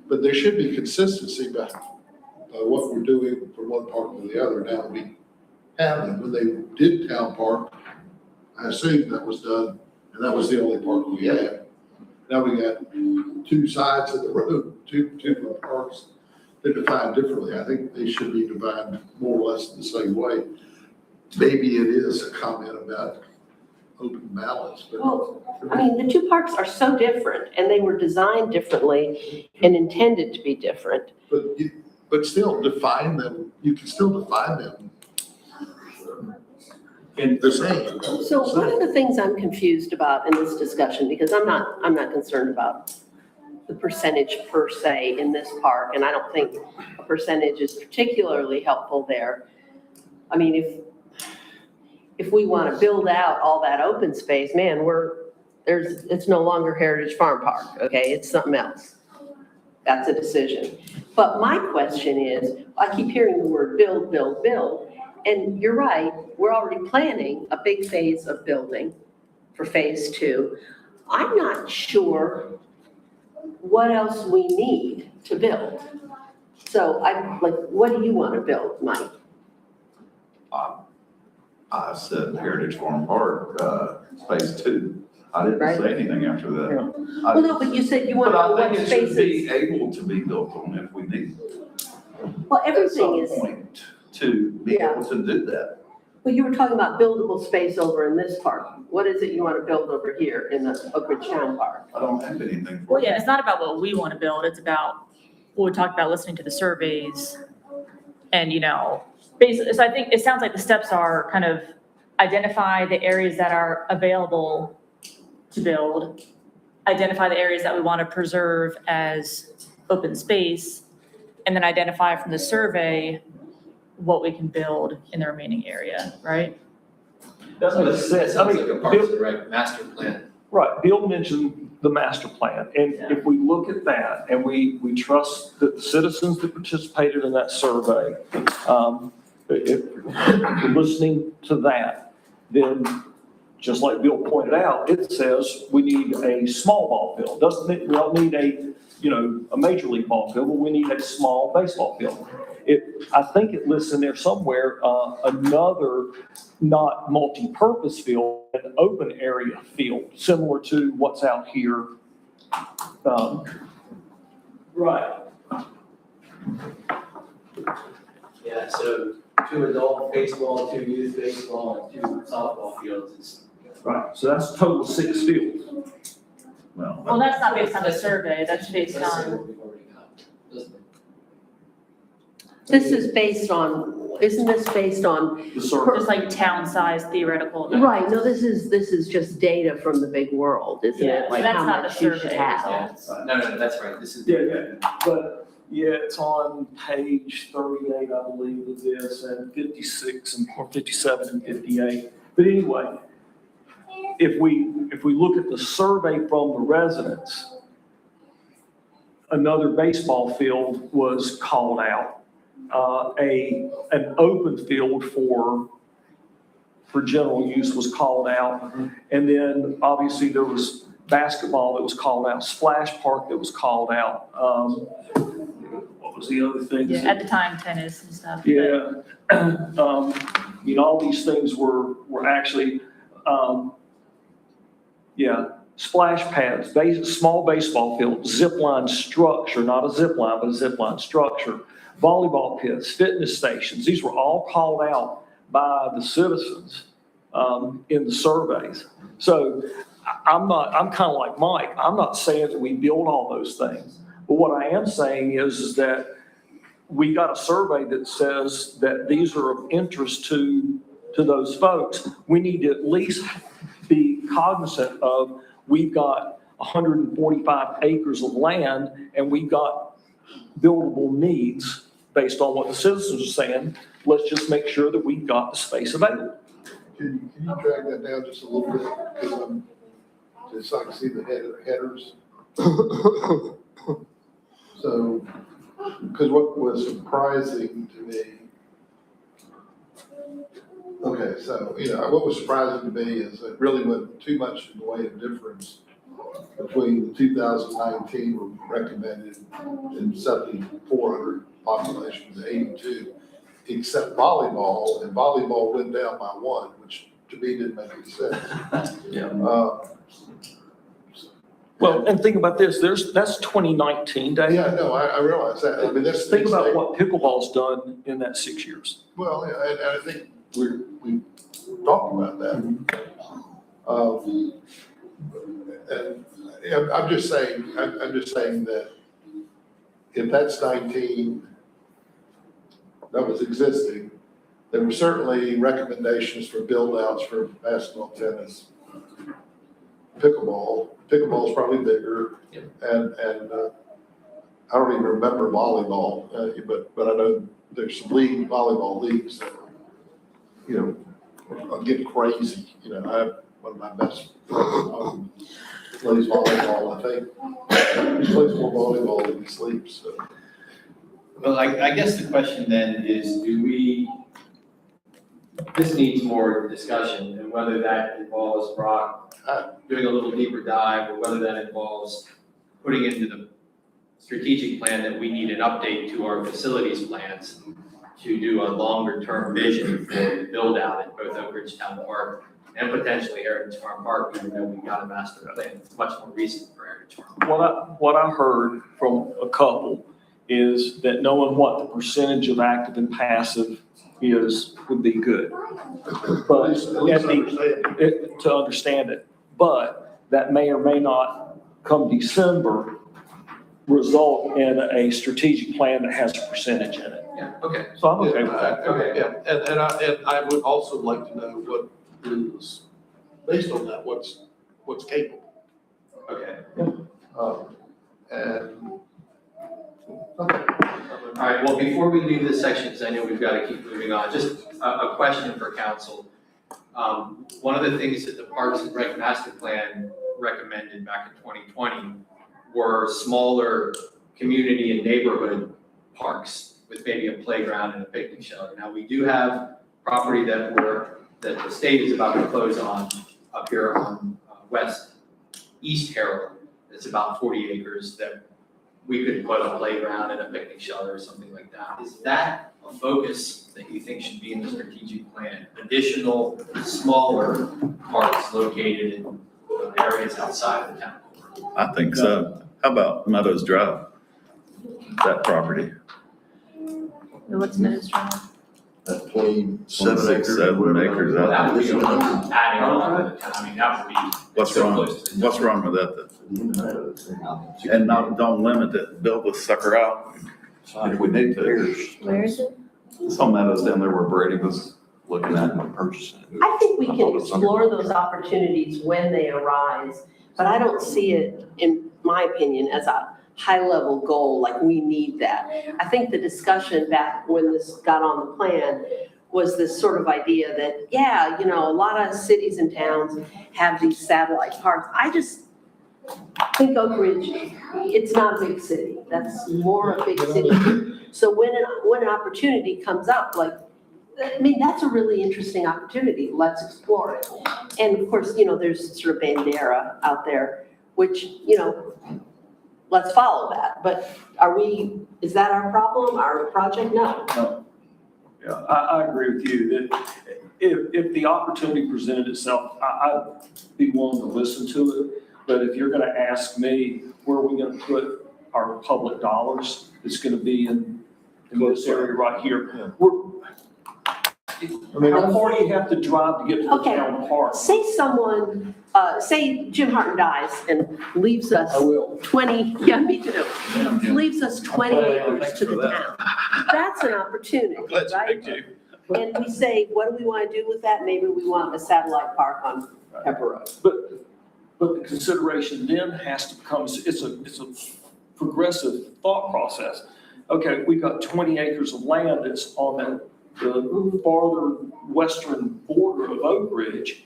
But there should be consistency about what we're doing from one park to the other. Now, we have them, when they did Town Park, I assume that was done, and that was the only park we had. Now we got two sides of the road, two parks that are defined differently. I think they should be defined more or less the same way. Maybe it is a comment about open balance, but. Well, I mean, the two parks are so different, and they were designed differently and intended to be different. But still define them, you can still define them the same. So one of the things I'm confused about in this discussion, because I'm not concerned about the percentage per se in this park, and I don't think a percentage is particularly helpful there. I mean, if we want to build out all that open space, man, it's no longer Heritage Farm Park, okay? It's something else. That's a decision. But my question is, I keep hearing the word build, build, build. And you're right, we're already planning a big phase of building for phase 2. I'm not sure what else we need to build. So what do you want to build, Mike? I said Heritage Farm Park, phase 2. I didn't say anything after that. Well, no, but you said you want to know But I what think it should be spaces. able to be built on if we need. Well, At everything some is, point to be able to do that. but you were talking about buildable space over in this park. What is it you want to build over here in the Oak Ridge Town Park? I don't have anything for Well, yeah, it's not about what we want to build, it's about what we talked about, listening to the surveys. And, basically, so I think it sounds like the steps are kind of identify the areas that are available to build, identify the areas that we want to preserve as open space, and then identify from the survey what we can build in the remaining area, right? That's what it says. I Sounds mean, like a Parks and Rec master plan. right, Bill mentioned the master plan, and if we look at that, and we trust that the citizens that participated in that survey, if we're listening to that, then just like Bill pointed out, it says we need a small ball field. Doesn't mean we don't need a major league ball field, but we need a small baseball field. I think it lists in there somewhere, another not multi-purpose field, an open area field, similar to what's out here. Right. Yeah, so 2 adult baseball, 2 youth baseball, and 2 softball fields. Right, so that's a total of 6 fields. Well, that's not based on the survey, that's based on, This is based on, isn't this based on, The survey. just like town size theoretical. right, no, this is just data from the big world, isn't Yeah, it? so Like that's how not the much you should survey have. results. No, that's right, this is. Yeah, but, yeah, it's on page 38, I believe, of this, and 56 or 57 and 58. But anyway, if we look at the survey from the residents, another baseball field was called out. An open field for for general use was called out. And then obviously there was basketball that was called out, splash park that was called out. What was the other thing? Yeah, at the time, tennis and stuff. but- Yeah. All these things were actually, splash pads, small baseball field, zip line structure, not a zip line, but a zip line structure, volleyball pits, fitness stations. These were all called out by the citizens in the surveys. So I'm kind of like Mike. I'm not saying that we build all those things. But what I am saying is that we got a survey that says that these are of interest to those folks. We need to at least be cognizant of, we've got 145 acres of land and we've got buildable needs based on what the citizens are saying. Let's just make sure that we've got the space available. Can you drag that down just a little bit? Because just so I can see the headers. So, because what was surprising to me, okay, so, what was surprising to me is it really wasn't too much in the way of difference between the 2019 recommended and 7,400 population to 82, except volleyball, and volleyball went down by 1, which to me didn't make any sense. Yeah. Well, and think about this, that's 2019 data. Yeah, no, I realize that. I mean, that's. Think about what pickleball's done in that 6 years. Well, yeah, and I think we talked about that. And I'm just saying that if that's 19 that was existing, there were certainly recommendations for build outs for basketball, tennis, pickleball. Pickleball's probably bigger. Yep. And I don't even remember volleyball, but I know there's some volleyball leagues that, are getting crazy. I have one of my best friends plays volleyball, I think. He plays more volleyball than he sleeps, so. Well, I guess the question then is, this needs more discussion, and whether that involves Brock doing a little deeper dive, or whether that involves putting into the strategic plan that we need an update to our facilities plans to do a longer-term vision for the build-out at both Oak Ridge Town Park and potentially Heritage Farm Park, given that we got a master plan. It's much more recent for Heritage Farm. What I heard from a couple is that knowing what the percentage of active and passive is would be good. But At least understand. to understand it, but that may or may not come December result in a strategic plan that has a percentage in it. Yeah, okay. So I'm okay with that. Okay. Yeah, and I would also like to know what is, based on that, what's capable. Okay. And. All right, well, before we leave this section, because I know we've got to keep moving on, just a question for council. One of the things that the Parks and Rec Master Plan recommended back in 2020 were smaller community and neighborhood parks with maybe a playground and a picnic shelter. Now, we do have property that the state is about to close on up here on East Harold. It's about 40 acres that we could put a playground and a picnic shelter or something like that. Is that a focus that you think should be in the strategic plan? Additional smaller parks located in areas outside of the town? I think so. How about Meadows Drive? That property. What's Meadows Drive? That's 27 6, acres. 7 acres out That there. would be adding on to the town. I mean, that would be. What's so wrong? close to the- What's wrong with that then? And don't limit it, build the sucker out. If we need to. Where is it? Some meadows down there where Brady was looking at and purchasing. I think we I can thought it was under- explore those opportunities when they arise, but I don't see it, in my opinion, as a high-level goal, like we need that. I think the discussion back when this got on the plan was this sort of idea that, yeah, a lot of cities and towns have these satellite parks. I just think Oak Ridge, it's not a big city. That's more a big city. So when an opportunity comes up, like I mean, that's a really interesting opportunity. Let's explore it. And of course, there's sort of Bandera out there, which, let's follow that. But is that our problem, our project? No. Yeah, I agree with you that if the opportunity presented itself, I'd be willing to listen to it. But if you're gonna ask me, where are we gonna put our public dollars, it's gonna be in this area right here. How far do you have to drive to get to the Okay. town park? Say say Jim Harton dies and leaves us I will. 20, yeah, me too. Leaves us 20 acres to the town. That's an opportunity, right? And we say, what do we want to do with that? Maybe we want a satellite park on Pepper Road. But the consideration then has to become, it's a progressive thought process. Okay, we've got 20 acres of land that's on the farther western border of Oak Ridge,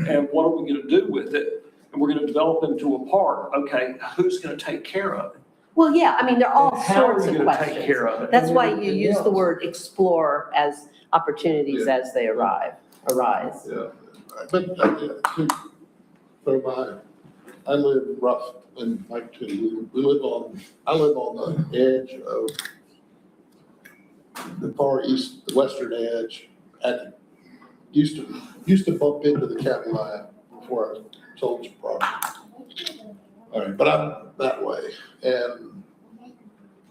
and what are we gonna do with it? And we're gonna develop into a park. Okay, who's gonna take care of it? Well, yeah, I mean, there are all And how are sorts we of gonna take questions. care of it? That's why you use the word explore as opportunities as they arise. Yeah, but, I live rough in Mike too. I live on the edge of the far east, the western edge, used to bump into the county line before I sold some property. All right, but I'm that way, and,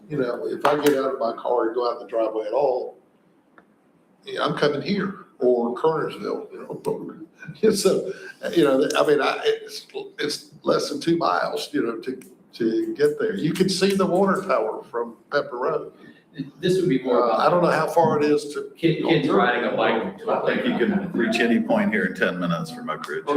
if I get out of my car and go out the driveway at all, I'm coming here, or Kernersville, So, it's less than 2 miles, to get there. You can see the water tower from Pepper Road. This would be more about. I don't know how far it is to. Kids riding a bike. I think you can reach any point here in 10 minutes from Oak Ridge. Yeah. I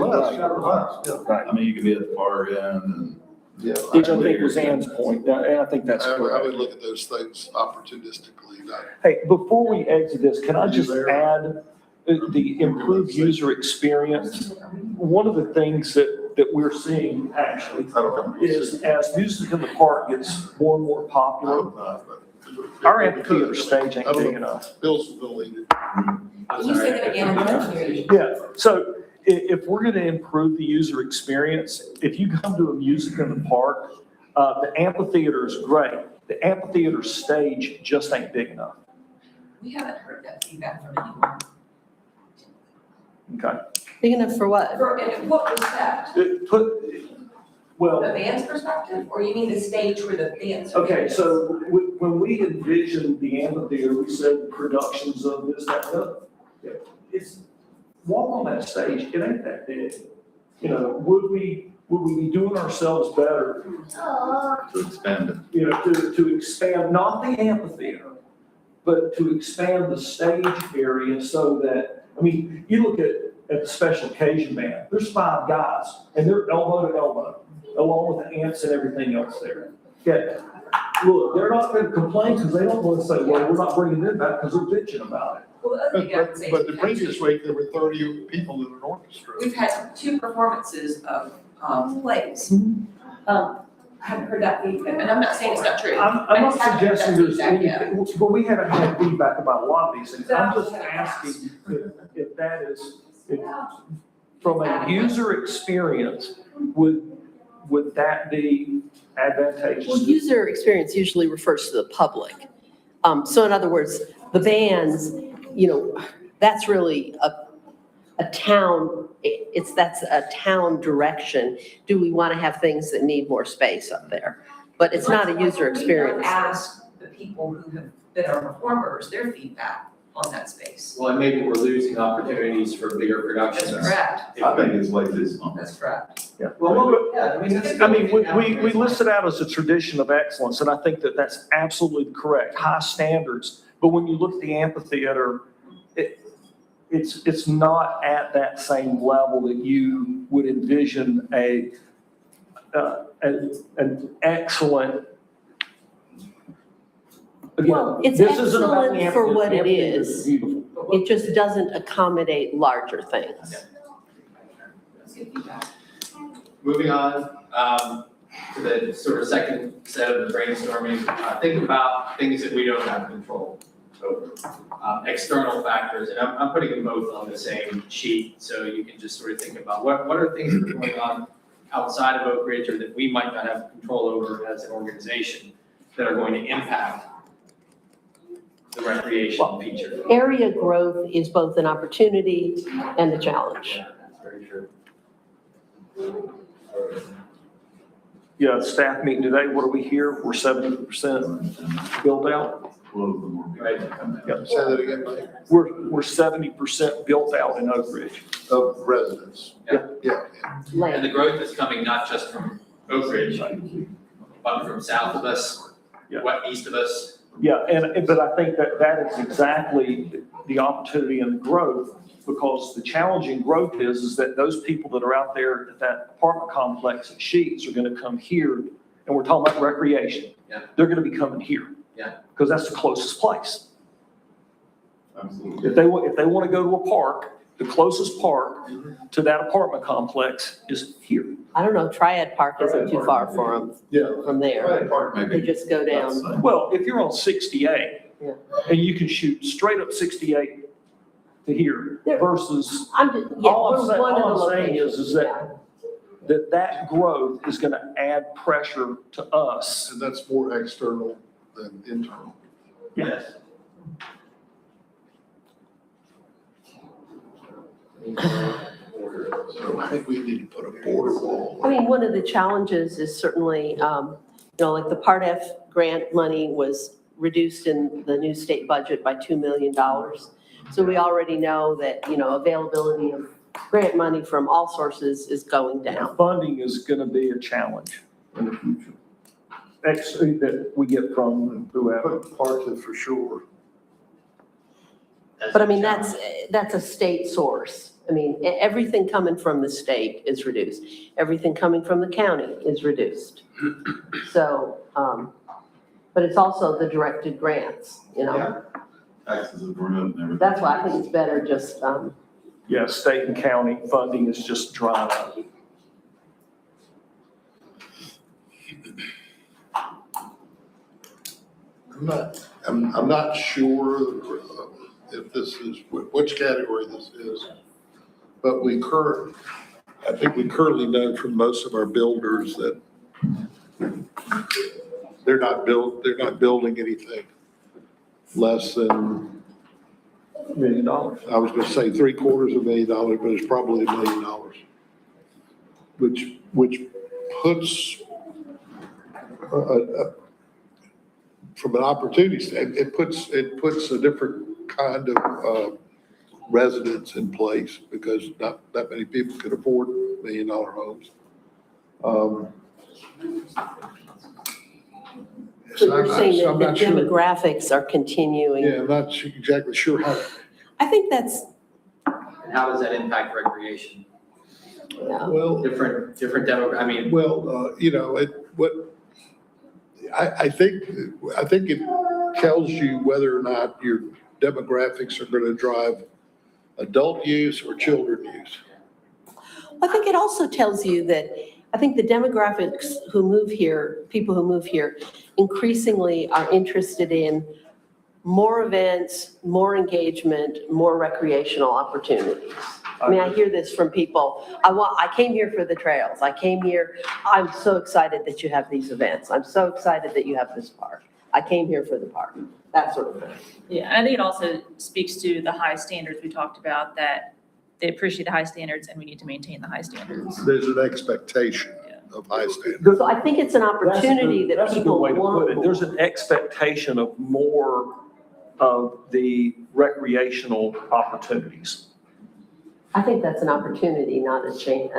mean, you could be at the far end and. Yeah. Which I think was Ann's point, and I think that's I correct. would look at those things opportunistically, not. Hey, before we exit this, can I just add the improved user experience? One of the things that we're seeing actually I don't know. is as Music in the Park gets more and more popular, our amphitheater stage ain't big enough. Bill's deleted. Can you say that again? I couldn't hear you. Yeah, so if we're gonna improve the user experience, if you come to a Music in the Park, the amphitheater is great. The amphitheater stage just ain't big enough, We haven't heard that feedback from anyone. okay? Big enough for what? And what was that? Well. The band's perspective, or you mean the stage where the band's? Okay, so when we envisioned the amphitheater, we said productions of this, that, and the other. It's, walk on that stage, it ain't that big. Would we be doing ourselves better, To expand it. to expand, not the amphitheater, but to expand the stage area so that, you look at the special occasion band, there's 5 guys, and they're elbow to elbow, along with the amps and everything else there. Okay, look, they're not gonna complain because they don't want to say, well, we're not bringing them back because they're bitching about it. Well, the other thing I would say. But the previous week, there were 30 people in an orchestra. We've had 2 performances of plays. I haven't heard that feedback, and I'm not saying it's not true. I'm not I just haven't heard that suggesting there's feedback yet. anything, but we haven't had feedback about a lot of these things. I'm just asking if that is, from a user experience, would that be advantageous? Well, user experience usually refers to the public. So in other words, the bands, that's really a town, that's a town direction. Do we want to have things that need more space up there? But it's not a user experience. Ask the people who have been our performers, their feedback on that space. Well, and maybe we're losing opportunities for bigger productions. That's correct. I think it's like this. That's correct. Yeah. We list it out as a tradition of excellence, and I think that that's absolutely correct, high standards. But when you look at the amphitheater, it's not at that same level that you would envision an excellent. Again, Well, it's this isn't about the excellent for what it amphitheater. is. Beautiful. It just doesn't accommodate larger things. That's good feedback. Moving on, to the sort of second set of the brainstorming, think about things that we don't have control. external factors, and I'm putting them both on the same sheet, so you can just sort of think about what are things that are going on outside of Oak Ridge or that we might not have control over as an organization that are going to impact the recreation feature. Area growth is both an opportunity and a challenge. That's very true. Yeah, staff meeting today, what do we hear? We're 70% built out. Right. Yep. Say that again, Mike. We're 70% built out in Oak Ridge. Of residents. Yeah. Yeah. And Land. the growth is coming not just from Oak Ridge, but from south of us, Yeah. east of us. Yeah, but I think that is exactly the opportunity and the growth, because the challenging growth is that those people that are out there at that apartment complex at Sheets are gonna come here, and we're talking about recreation. Yeah. They're gonna be coming here. Yeah. Because that's the closest place. Absolutely. If they want to go to a park, the closest park to that apartment complex is here. I don't know, Triad Park isn't too far for them Yeah. from there. Park They maybe. just go down. Well, if you're on 68, Yeah. and you can shoot straight up 68 to here There- versus, I'm just, yeah, All I'm we're saying- one of the all I'm saying is locations. that- yeah. that growth is going to add pressure to us. And that's more external than internal. Yes. So I think we need to put a border wall. I mean, one of the challenges is certainly, like the Part F grant money was reduced in the new state budget by $2 million. So we already know that, availability of grant money from all sources is going down. Funding is going to be a challenge in the future. That we get from whoever. Parking for sure. But I mean, that's a state source. I mean, everything coming from the state is reduced. Everything coming from the county is reduced. So, but it's also the directed grants, Taxes is removed and everything. That's why I think it's better just, Yeah, state and county funding is just drying up. I'm not sure if this is, which category this is, but I think we currently know from most of our builders that they're not building anything less than, $1 million. I was gonna say $750,000, but it's probably $1 million. Which puts, from an opportunity standpoint, it puts a different kind of residence in place because not that many people can afford $1 million homes. so you're saying that I'm the not sure. demographics are continuing. Yeah, I'm not exactly sure how. I think that's, And how does that impact recreation? yeah. Well, Different demo, I mean, I think it tells you whether or not your demographics are gonna drive adult use or children use. I think it also tells you that, I think the demographics who move here, people who move here, increasingly are interested in more events, more engagement, more recreational opportunities. I mean, I hear this from people, I came here for the trails, I'm so excited that you have these events, I'm so excited that you have this park. I came here for the park, that sort of thing. Yeah, I think it also speaks to the high standards we talked about, that they appreciate the high standards and we need to maintain the high standards. There's an expectation of high standards. So I think it's an opportunity that That's a good people way to want put it. There's an expectation of more of the recreational opportunities. I think that's an opportunity, not a challenge.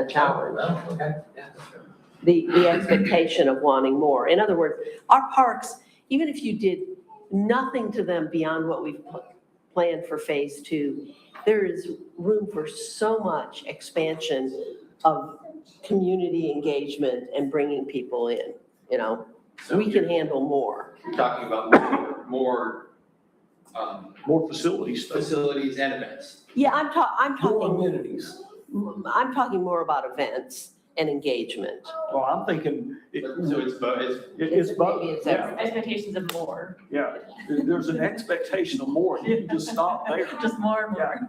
well, okay, yeah, that's true. The expectation of wanting more. In other words, our parks, even if you did nothing to them beyond what we've planned for phase 2, there is room for so much expansion of community engagement and bringing people in, So We can handle more. You're talking about more More facilities, facilities and events. Yeah, I'm more talking, amenities. I'm talking more about events and engagement. Well, I'm thinking, So it's both, it's both, Maybe it's yeah, Expectations of more, yeah. There's an expectation of more, you can just stop there. just more and more.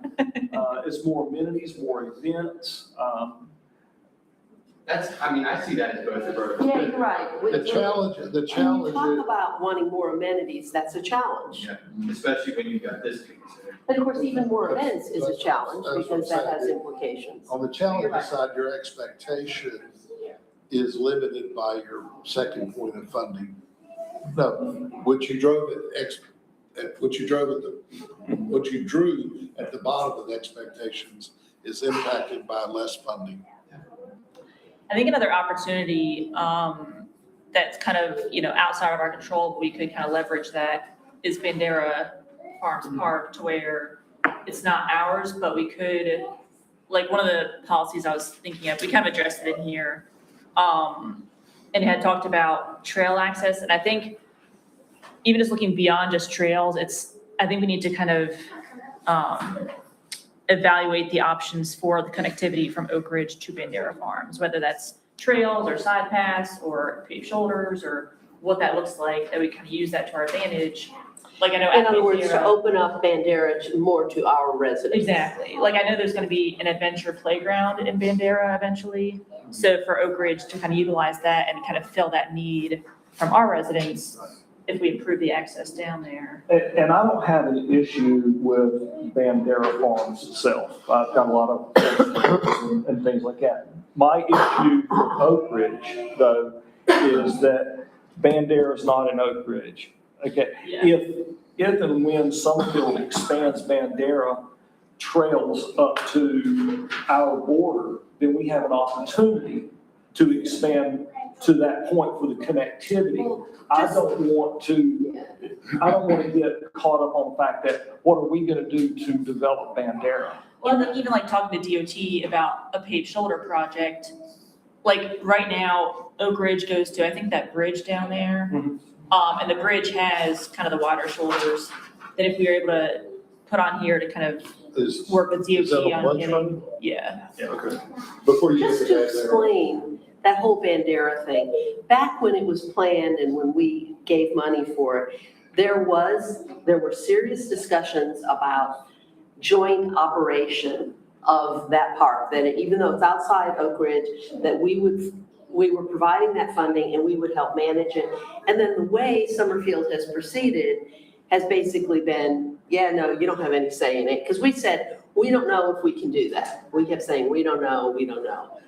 It's more amenities, more events, I see that as both approaches. Yeah, you're right. The challenge When you talk is, about wanting more amenities, that's a challenge. Yeah, especially when you've got this to consider. And of course, even more events is a challenge That's what I'm because that has saying. implications. on the challenge side, your expectation is limited by your second point of funding. No, what you drove what you drew at the bottom of the expectations is impacted by less funding. I think another opportunity that's kind of, outside of our control, but we could kind of leverage that is Bandera Farms Park to where it's not ours, but we could, like one of the policies I was thinking of, we kind of addressed it in here. And had talked about trail access. And I think even just looking beyond just trails, I think we need to kind of evaluate the options for the connectivity from Oak Ridge to Bandera Farms, whether that's trails or side paths or paved shoulders or what that looks like, that we kind of use that to our advantage. Like I know. In at other words, to Bandera- open up Bandera more to our residents. Exactly. Like I know there's going to be an adventure playground in Bandera eventually. So for Oak Ridge to kind of utilize that and kind of fill that need from our residents, if we improve the access down there. and I don't have an issue with Bandera Farms itself. I've got a lot of and things like that. My issue with Oak Ridge, though, is that Bandera is not in Oak Ridge. Okay, if and when Summerfield expands Bandera trails up to our border, then we have an opportunity to expand to that point for the connectivity. I don't want to get caught up on the fact that what are we gonna do to develop Bandera? Well, I think even like talking to DOT about a paved shoulder project, like right now, Oak Ridge goes to, I think that bridge down there. Mhm. And the bridge has kind of the wider shoulders, that if we were able to put on here to kind of Is, work with is that DOT a on bunch getting, fund? yeah. Okay. Before you Just get to to that, explain that whole Bandera thing, back when it was planned and when we gave money for it, there were serious discussions about joint operation of that park, that even though it's outside Oak Ridge, that we were providing that funding and we would help manage it. And then the way Summerfield has proceeded has basically been, yeah, no, you don't have any say in it. Because we said, we don't know if we can do that. We kept saying, we don't know,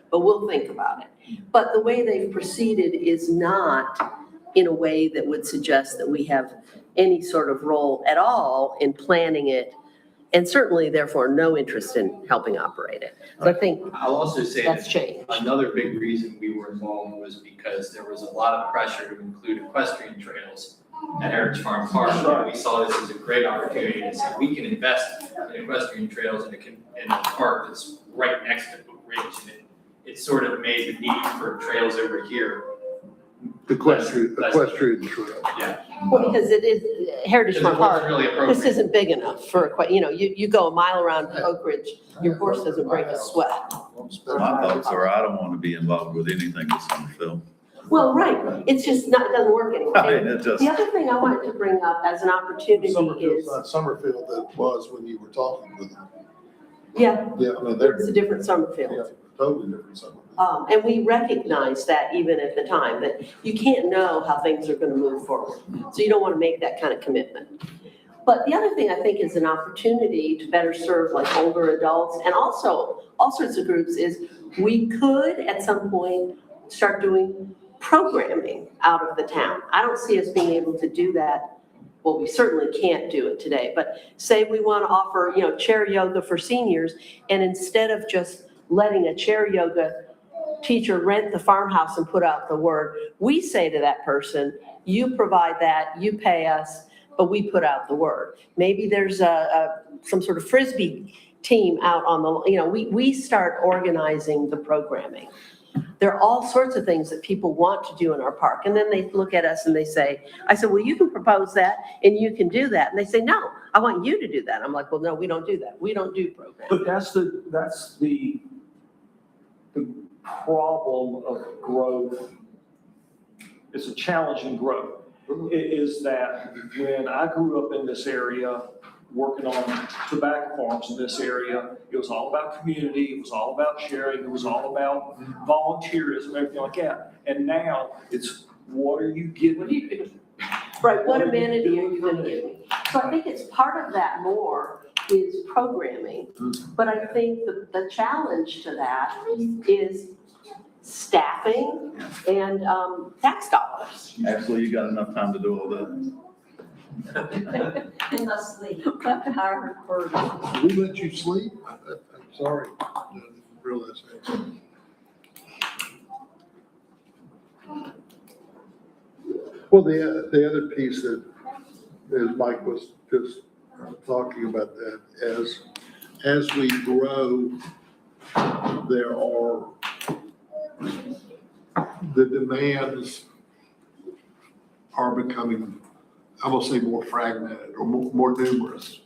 but we'll think about it. But the way they've proceeded is not in a way that would suggest that we have any sort of role at all in planning it, and certainly therefore no interest in helping operate it. So I think I'll also say that's that changed. another big reason we were involved was because there was a lot of pressure to include equestrian trails at Heritage Farm Park. And we saw this as a great opportunity to say, we can invest in equestrian trails in a park that's right next to Oak Ridge. And it sort of made the need for trails over here. equestrian trail. Yeah. Well, because it is Heritage Because Farm it wasn't Park, really this appropriate. isn't big enough for, you go a mile around Oak Ridge, your horse doesn't break a sweat. My thoughts are, I don't want to be involved with anything with Summerfield. Well, right, it's just not, it doesn't work anymore. I mean, it just, The other thing I wanted to bring up as an opportunity Summerfield's is, not Summerfield that was when you were talking with them. yeah, Yeah, I mean, they're, it's a different yeah, Summerfield. totally different Summerfield. And we recognized that even at the time, that you can't know how things are gonna move forward. So you don't wanna make that kind of commitment. But the other thing I think is an opportunity to better serve like older adults and also all sorts of groups is we could at some point start doing programming out of the town. I don't see us being able to do that. Well, we certainly can't do it today, but say we want to offer, chair yoga for seniors, and instead of just letting a chair yoga teacher rent the farmhouse and put out the word, we say to that person, you provide that, you pay us, but we put out the word. Maybe there's some sort of Frisbee team out on the, we start organizing the programming. There are all sorts of things that people want to do in our park. And then they look at us and they say, I said, well, you can propose that and you can do that. And they say, no, I want you to do that. I'm like, well, no, we don't do that. We don't do programs. But that's the problem of growth, it's a challenging growth, is that when I grew up in this area, working on tobacco farms in this area, it was all about community, it was all about sharing, it was all about volunteerism, everything like that. And now it's, what are you giving? Right, what amenity are you gonna give me? So I think it's part of that more is programming. But I think the challenge to that is staffing and tax dollars. Actually, you got enough time to do all that. In the sleep. We let you sleep? I'm sorry. I didn't realize that. Well, the other piece that, as Mike was just talking about that, as we grow, there are, the demands are becoming, I will say, more fragmented or more numerous.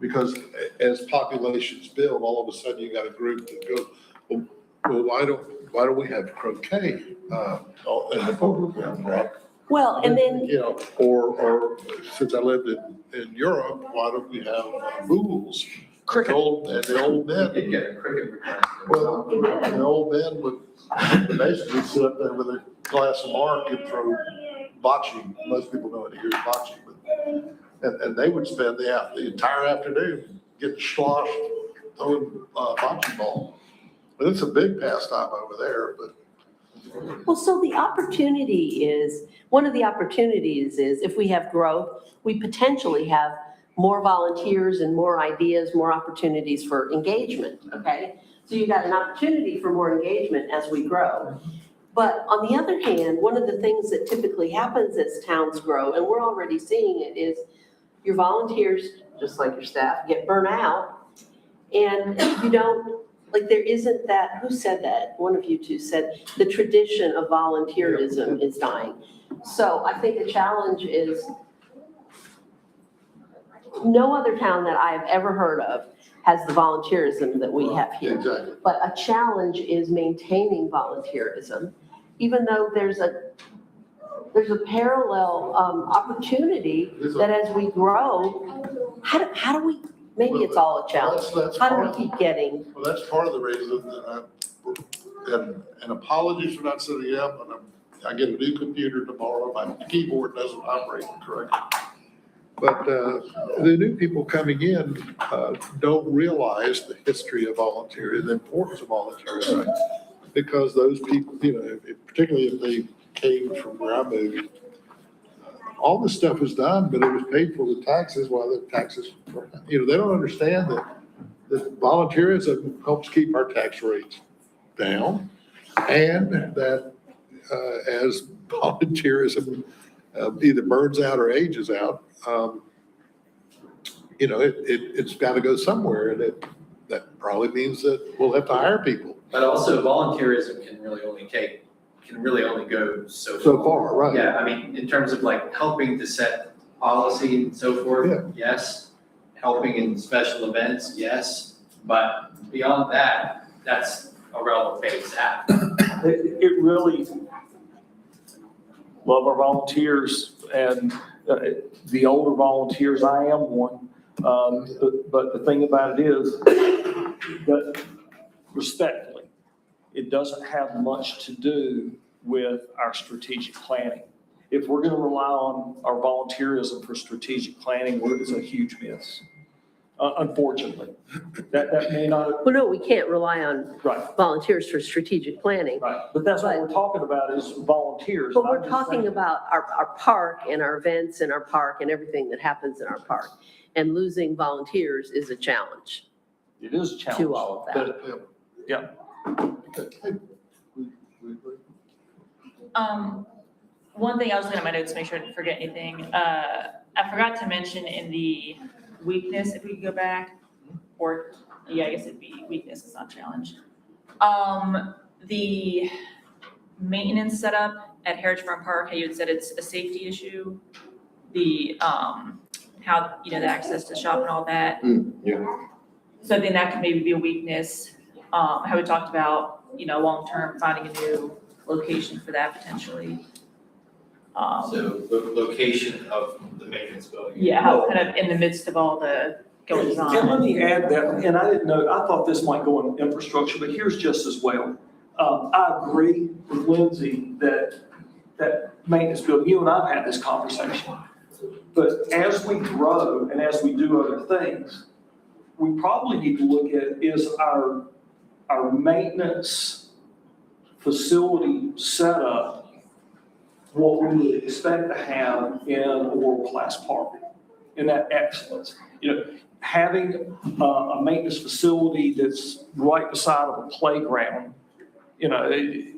Because as populations build, all of a sudden you got a group that goes, well, why don't we have croquet in the program, right? Well, and then, You know, or since I lived in Europe, why don't we have rules? Cricket. And the old men, Did get a cricket request. well, the old men would basically sit up there with a glass of mark and throw bocce. Most people know what it is, bocce, but, and they would spend the entire afternoon getting sloshed, throwing bocce ball. But it's a big pastime over there, but well, so the opportunity is, one of the opportunities is if we have growth, we potentially have more volunteers and more ideas, more opportunities for engagement, okay? So you got an opportunity for more engagement as we grow. But on the other hand, one of the things that typically happens as towns grow, and we're already seeing it, is your volunteers, just like your staff, get burnt out. And you don't, like, there isn't that, who said that? One of you two said, the tradition of volunteerism is dying. So I think the challenge is, no other town that I have ever heard of has the volunteerism that we have here. exactly. But a challenge is maintaining volunteerism, even though there's a parallel opportunity that as we grow, how do we, maybe it's all a challenge. That's How part do we keep getting, Well, that's part of the reason that and apologies for not setting it up, and I get a new computer tomorrow, my keyboard doesn't operate correctly. But the new people coming in don't realize the history of volunteering, the importance of volunteerism. Because those people, you know, particularly if they came from where I moved, all this stuff was done, but it was paid for with taxes, while the taxes, you know, they don't understand that volunteerism helps keep our tax rates down, and that as volunteerism either burns out or ages out, you know, it's got to go somewhere, and that probably means that we'll have to hire people. But also volunteerism can really only go so So far, right? Yeah, I mean, in terms of like helping to set policy and so Yeah. forth, yes. Helping in special events, yes. But beyond that, that's a realm of paid staff. It really, love our volunteers and the older volunteers, I am one. But the thing about it is that respectfully, it doesn't have much to do with our strategic planning. If we're going to rely on our volunteerism for strategic planning, it's a huge miss. Unfortunately, that may not, well, no, we can't rely on right, volunteers for strategic planning. right. But that's what we're talking about is volunteers. But And I'm we're just talking saying- about our park and our events in our park and everything that happens in our park. And losing volunteers is a challenge It is a challenge. to all of that. But, yeah. Okay. We agree. One thing I was looking at my notes to make sure I didn't forget anything. I forgot to mention in the weakness, if we could go back, or, yeah, I guess it'd be weakness, it's not challenge. The maintenance setup at Heritage Farm Park, how you had said it's a safety issue. The, how, you know, the access to shop and all that. Yeah. So I think that could maybe be a weakness. How we talked about you know, long-term, finding a new location for that potentially. So the location of the maintenance building. Yeah, how kind of in the midst of all the goings And let on. me add that, and I didn't know, I thought this might go in infrastructure, but here's just as well. I agree with Lindsay that maintenance building, you and I have had this conversation. But as we grow and as we do other things, we probably need to look at is our maintenance facility setup what we would expect to have in a world-class park, in that excellence. You know, having a maintenance facility that's right beside of a playground, you know,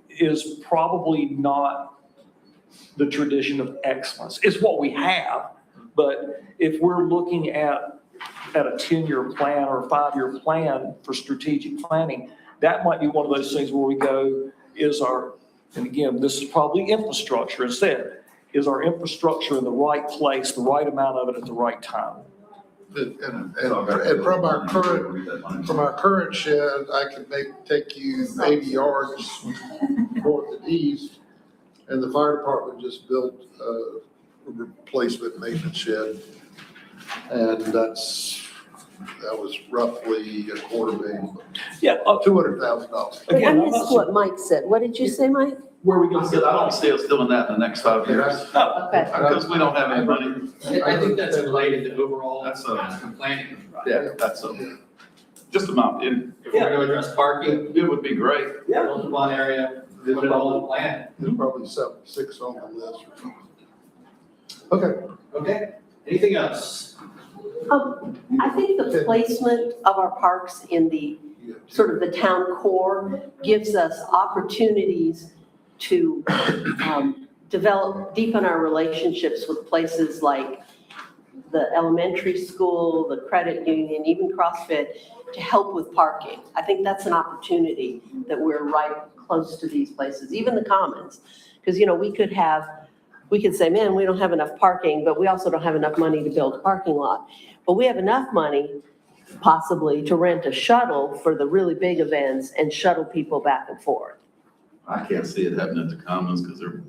is probably not the tradition of excellence. It's what we have, but if we're looking at a 10-year plan or a 5-year plan for strategic planning, that might be one of those things where we go, and again, this is probably infrastructure instead, is our infrastructure in the right place, the right amount of it at the right time? And from our current shed, I can take you 80 yards north and east, and the fire department just built a replacement maintenance shed. And that was roughly $250,000. Yeah, $200,000. Wait, I Again, missed what Mike said. What did you say, Mike? where are we I going to said, get I don't see us doing that in the next 5 years, Okay. because we don't have any money. I think that's related to overall That's a- master planning. Yeah, that's just about, If we're gonna address parking, it would be great. Yeah. build one area, put it all in plan. There's probably 6 on the list or something. Okay. Okay, anything else? I think the placement of our parks in the sort of the town core gives us opportunities to deepen our relationships with places like the elementary school, the credit union, even CrossFit, to help with parking. I think that's an opportunity that we're right close to these places, even the commons. Because, you know, we could say, man, we don't have enough parking, but we also don't have enough money to build a parking lot. But we have enough money possibly to rent a shuttle for the really big events and shuttle people back and forth. I can't see it happening at the Commons, because they're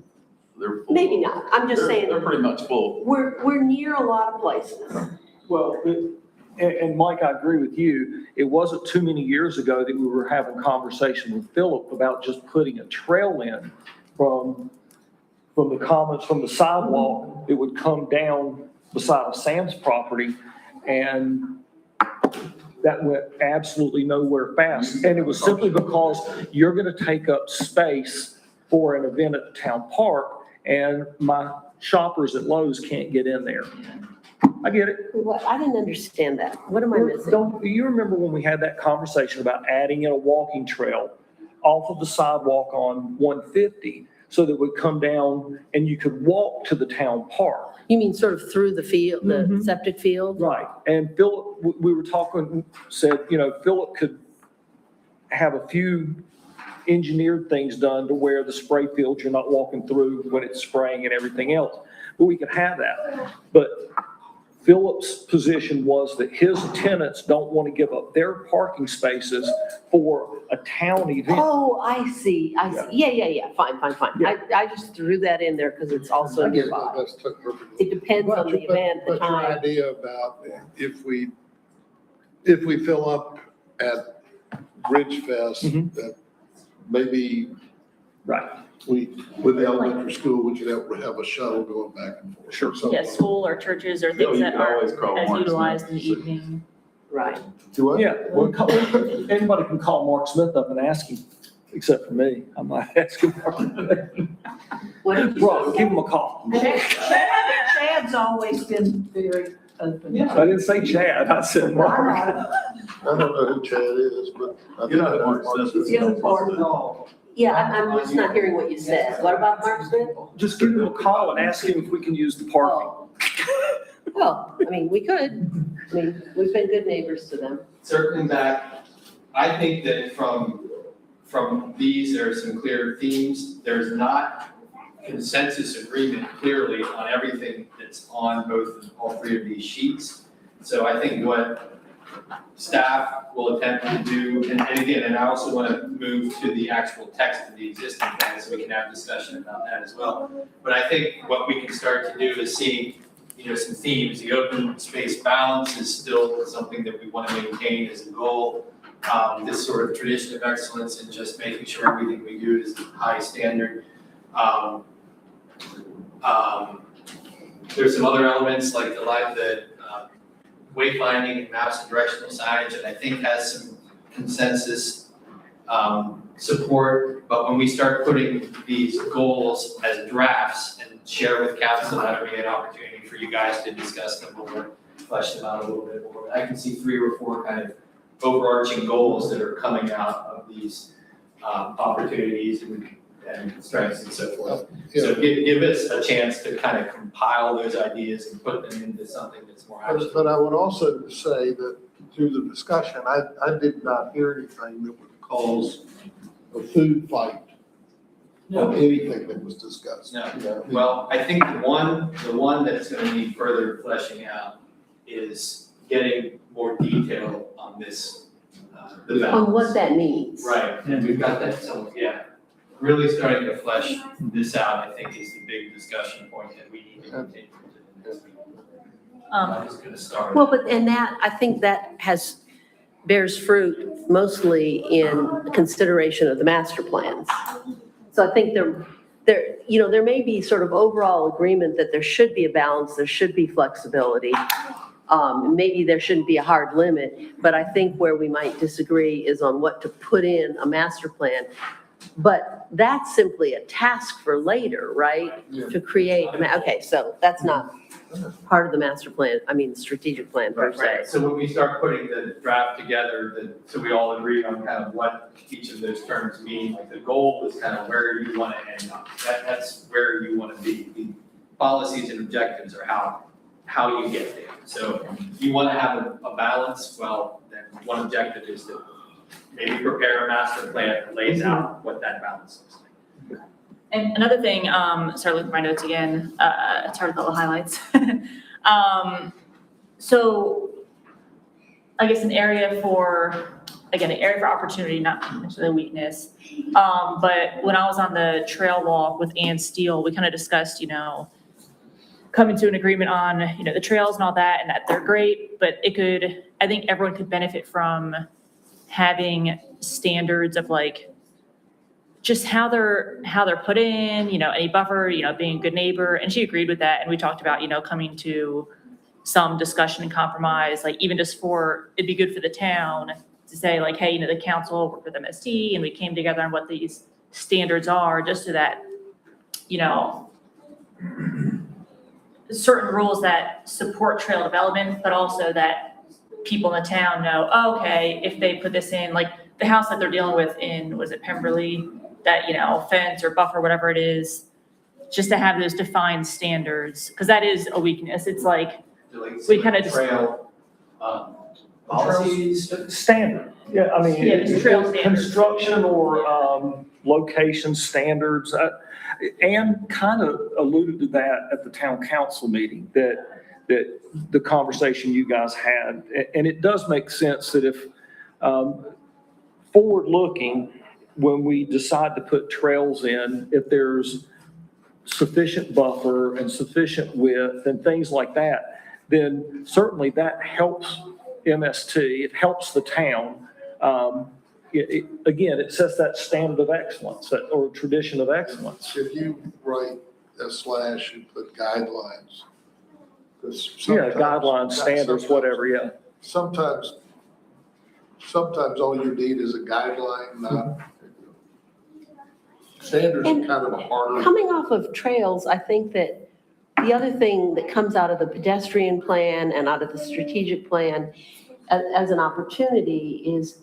full. Maybe not. I'm just saying, They're pretty much full. we're near a lot of places. Well, and Mike, I agree with you. It wasn't too many years ago that we were having conversation with Philip about just putting a trail in from the commons, from the sidewalk. It would come down beside of Sam's property, and that went absolutely nowhere fast. And it was simply because you're going to take up space for an event at the town park, and my shoppers at Lowe's can't get in there. I get it. What? I didn't understand that. What am I missing? Don't you remember when we had that conversation about adding in a walking trail off of the sidewalk on 150 so that it would come down and you could walk to the town park? You mean sort of through the field, the Mhm. septic field? Right. And Philip, we were talking, said, you know, Philip could have a few engineered things done to where the spray fields, you're not walking through when it's spraying and everything else. But we could have that. But Philip's position was that his tenants don't want to give up their parking spaces for a town event. Oh, I see. Yeah. Fine. Yeah. I just threw that in there because it's also I get it. nearby. That's perfect. It depends on the event, the But your time. idea about if we fill up at Bridge Fest, Mhm. that maybe Right. with the elementary school, we could have a shuttle going back and forth. Sure. Something Yeah, like school or churches or You things that could are always call as Mark utilized in the Smith. evening. Right. that. Do what? Yeah, well, anybody can call Mark Smith up and ask him, except for me. I might ask him. What did you Rob, say? give him a call. Chad's always been very open. I didn't say Chad, I said Mark. I don't know who Chad is, but. I You know think who Mark Mark Smith is. He isn't part at all. Yeah, I'm just not hearing what you said. What about Mark Smith? Just give him a call and ask him if we can use the parking. Oh. Well, I mean, we could. I mean, we've been good neighbors to them. Circling back, I think that from these, there are some clear themes. There's not consensus agreement clearly on everything that's on all three of these sheets. So I think what staff will attempt to do, and again, and I also want to move to the actual text of the existing plan so we can have discussion about that as well. But I think what we can start to do is see, some themes. The open space balance is still something that we want to maintain as a goal. This sort of tradition of excellence and just making sure everything we do is high standard. There's some other elements like the wayfinding and maps and directional signage that I think has some consensus support. But when we start putting these goals as drafts and share with council, that'll be an opportunity for you guys to discuss them more, flesh them out a little bit more. I can see 3 or 4 kind of overarching goals that are coming out of these opportunities and strengths and so forth. So give us a chance to kind of compile those ideas and put them into something that's more actionable. But I would also say that through the discussion, I did not hear anything that would cause a food fight on anything that was discussed. No. You know, Well, I think the one that's gonna need further fleshing out is getting more detail on this, the balance. On what that means. Right, and we've got that, so, yeah, really starting to flesh this out, I think, is the big discussion point that we need to continue to this week. I'm just gonna start. Well, and that, I think that bears fruit mostly in consideration of the master plans. So I think there may be sort of overall agreement that there should be a balance, there should be flexibility. Maybe there shouldn't be a hard limit, but I think where we might disagree is on what to put in a master plan. But that's simply a task for later, right? Yeah. To create, okay, so that's not part of the master plan, strategic plan per se. Right, so when we start putting the draft together, so we all agree on kind of what each of those terms mean, like the goal is kind of where you want to end up. That's where you want to be. The policies and objectives are how you get there. So you want to have a balance, well, then one objective is to maybe prepare a master plan that lays out what that balance looks like. And another thing, sorry, looking at my notes again, it's hard with all the highlights. So I guess an area for opportunity, not necessarily weakness. But when I was on the trail walk with Ann Steele, we kind of discussed, coming to an agreement on, the trails and all that, and that they're great, but I think everyone could benefit from having standards of just how they're put in, any buffer, being a good neighbor. And she agreed with that. And we talked about, coming to some discussion and compromise, even just it'd be good for the town to say hey, the council worked with MST and we came together on what these standards are, just so that, certain rules that support trail development, but also that people in the town know, okay, if they put this in, the house that they're dealing with in, was it Pemberley, that, fence or buffer, whatever it is, just to have those defined standards, because that is a weakness. It's we kind of just. Trail, policies. Standard, yeah, Yeah, just trail standards. Construction or location standards. Ann kind of alluded to that at the town council meeting, that the conversation you guys had. And it does make sense that if forward-looking, when we decide to put trails in, if there's sufficient buffer and sufficient width and things like that, then certainly that helps MST, it helps the town. Again, it sets that standard of excellence or tradition of excellence. If you write a slash and put guidelines. 'cause Yeah, sometimes- guidelines, standards, whatever, yeah. Sometimes all you need is a guideline, not, standards are And kind of a harder. Coming off of trails, I think that the other thing that comes out of the pedestrian plan and out of the strategic plan as an opportunity is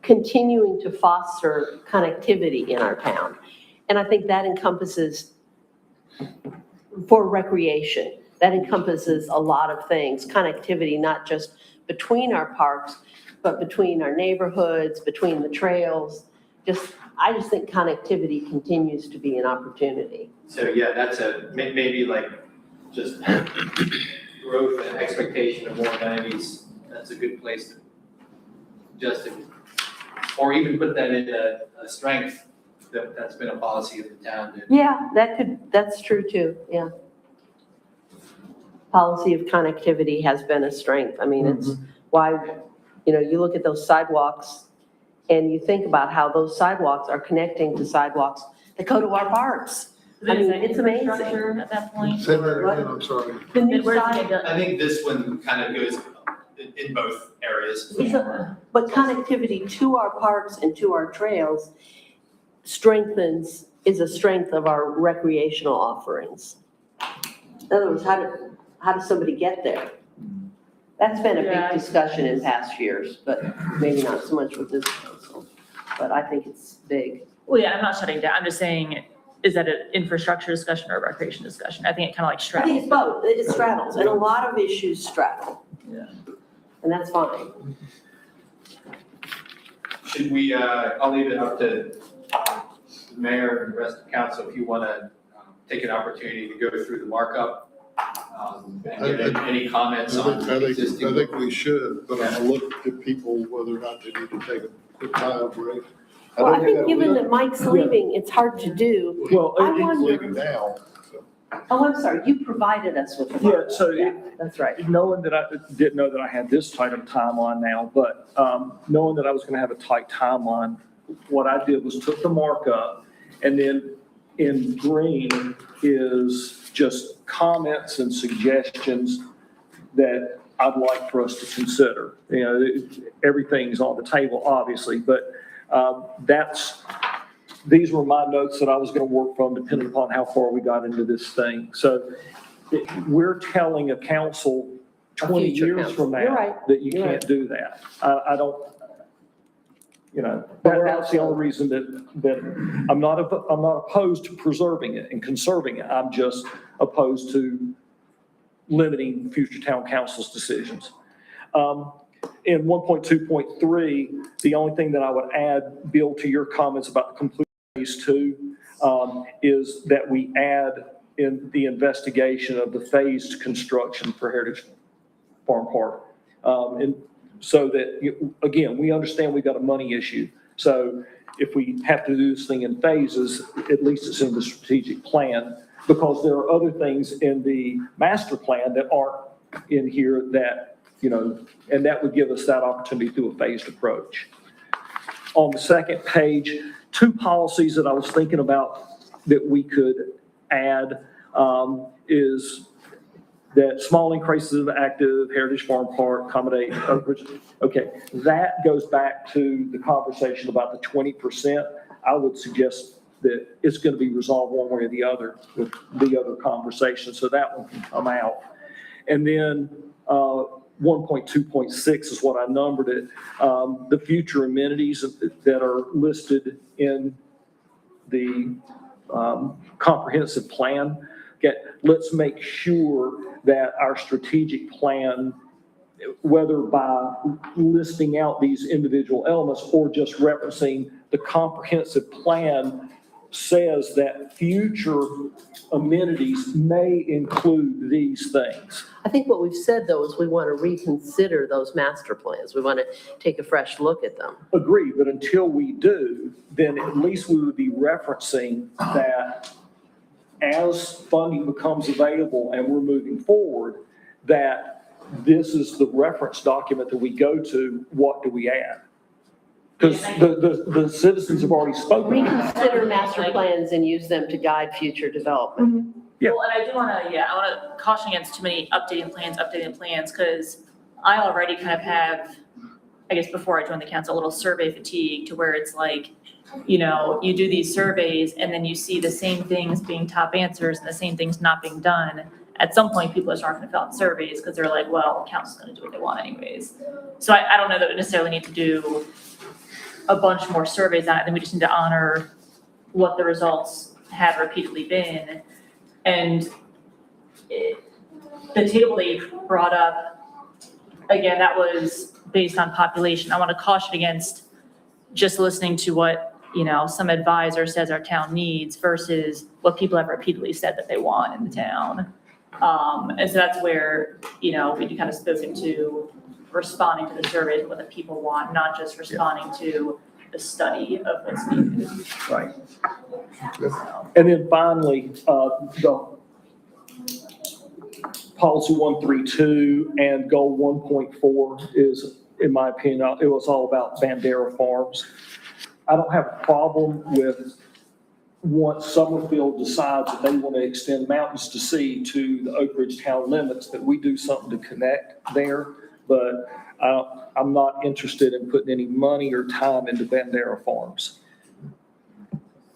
continuing to foster connectivity in our town. And I think that encompasses, for recreation, that encompasses a lot of things. Connectivity, not just between our parks, but between our neighborhoods, between the trails. I just think connectivity continues to be an opportunity. So yeah, that's maybe just growth and expectation of more amenities. that's a good place to just, or even put that in a strength, that's been a policy of the town. Yeah, that's true too, yeah. Policy of connectivity has been a strength. I mean, it's why, you look at those sidewalks and you think about how those sidewalks are connecting to sidewalks that go to our parks. I mean, it's amazing. Infrastructure at that point. Say that again, I'm sorry. The new Then where's it side, gonna I think this one kind of goes in both areas. but connectivity to our parks and to our trails is a strength of our recreational offerings. In other words, how does somebody get there? That's been a Yeah. big discussion in past years, but maybe not so much with this council. But I think it's big. Well, yeah, I'm not shutting down. I'm just saying, is that an infrastructure discussion or a recreation discussion? I think it kind of like I think straddles. it's both. It straddles, and a lot of issues straddle. Yeah. And that's fine. Should we, I'll leave it up to the mayor and the rest of the council if you want to take an opportunity to go through the markup. And give any comments on I existing. think we should, but I'm gonna look at people whether or not they need to take a quick time break. Well, I don't think that given we- that Mike's leaving, it's hard to do. Well, I He's wonder- leaving now, so. Oh, I'm sorry, you provided us with the. Yeah, so Yeah, that's right. knowing that I didn't know that I had this tight of a timeline now, but knowing that I was going to have a tight timeline, what I did was took the markup and then in green is just comments and suggestions that I'd like for us to consider. Everything's on the table, obviously, but these were my notes that I was going to work from depending upon how far we got into this thing. So we're telling a council 20 future years council. from You're now right. that you You're can't do that. I don't, But we're that's the also- only reason that I'm not opposed to preserving it and conserving it. I'm just opposed to limiting future town council's decisions. In 1.2.3, the only thing that I would add, Bill, to your comments about the complete phase two, is that we add in the investigation of the phased construction for Heritage Farm Park. And so that, again, we understand we've got a money issue. So if we have to do this thing in phases, at least it's in the strategic plan, because there are other things in the master plan that aren't in here that, and that would give us that opportunity through a phased approach. On the second page, two policies that I was thinking about that we could add is that small increases of active Heritage Farm Park accommodate overage. Okay, that goes back to the conversation about the 20%. I would suggest that it's going to be resolved one way or the other with the other conversation, so that one can come out. And then 1.2.6 is what I numbered it. The future amenities that are listed in the comprehensive plan. Okay, let's make sure that our strategic plan, whether by listing out these individual elements or just referencing the comprehensive plan, says that future amenities may include these things. I think what we've said, though, is we want to reconsider those master plans. We want to take a fresh look at them. Agree, but until we do, then at least we would be referencing that as funding becomes available and we're moving forward, that this is the reference document that we go to, what do we add? Because the citizens have already spoken. Reconsider master plans and use them to guide future development. Yeah. Well, and I do want to, I want to caution against too many updating plans, because I already kind of have, I guess before I joined the council, a little survey fatigue to where it's like, you do these surveys and then you see the same things being top answers and the same things not being done. At some point, people just aren't going to fill out surveys because they're like, well, council's going to do what they want anyways. So I don't know that we necessarily need to do a bunch more surveys on it. Then we just need to honor what the results have repeatedly been. And the table that you brought up, again, that was based on population. I want to caution against just listening to what, some advisor says our town needs versus what people have repeatedly said that they want in the town. And so that's where, we kind of spoken to responding to the surveys, what the people want, not just responding to the study of what's needed. Right. And then finally, the policy 132 and goal 1.4 is, in my opinion, it was all about Bandera Farms. I don't have a problem with once Summerfield decides that they want to extend Mountains to Sea to the Oak Ridge town limits, that we do something to connect there. But I'm not interested in putting any money or time into Bandera Farms.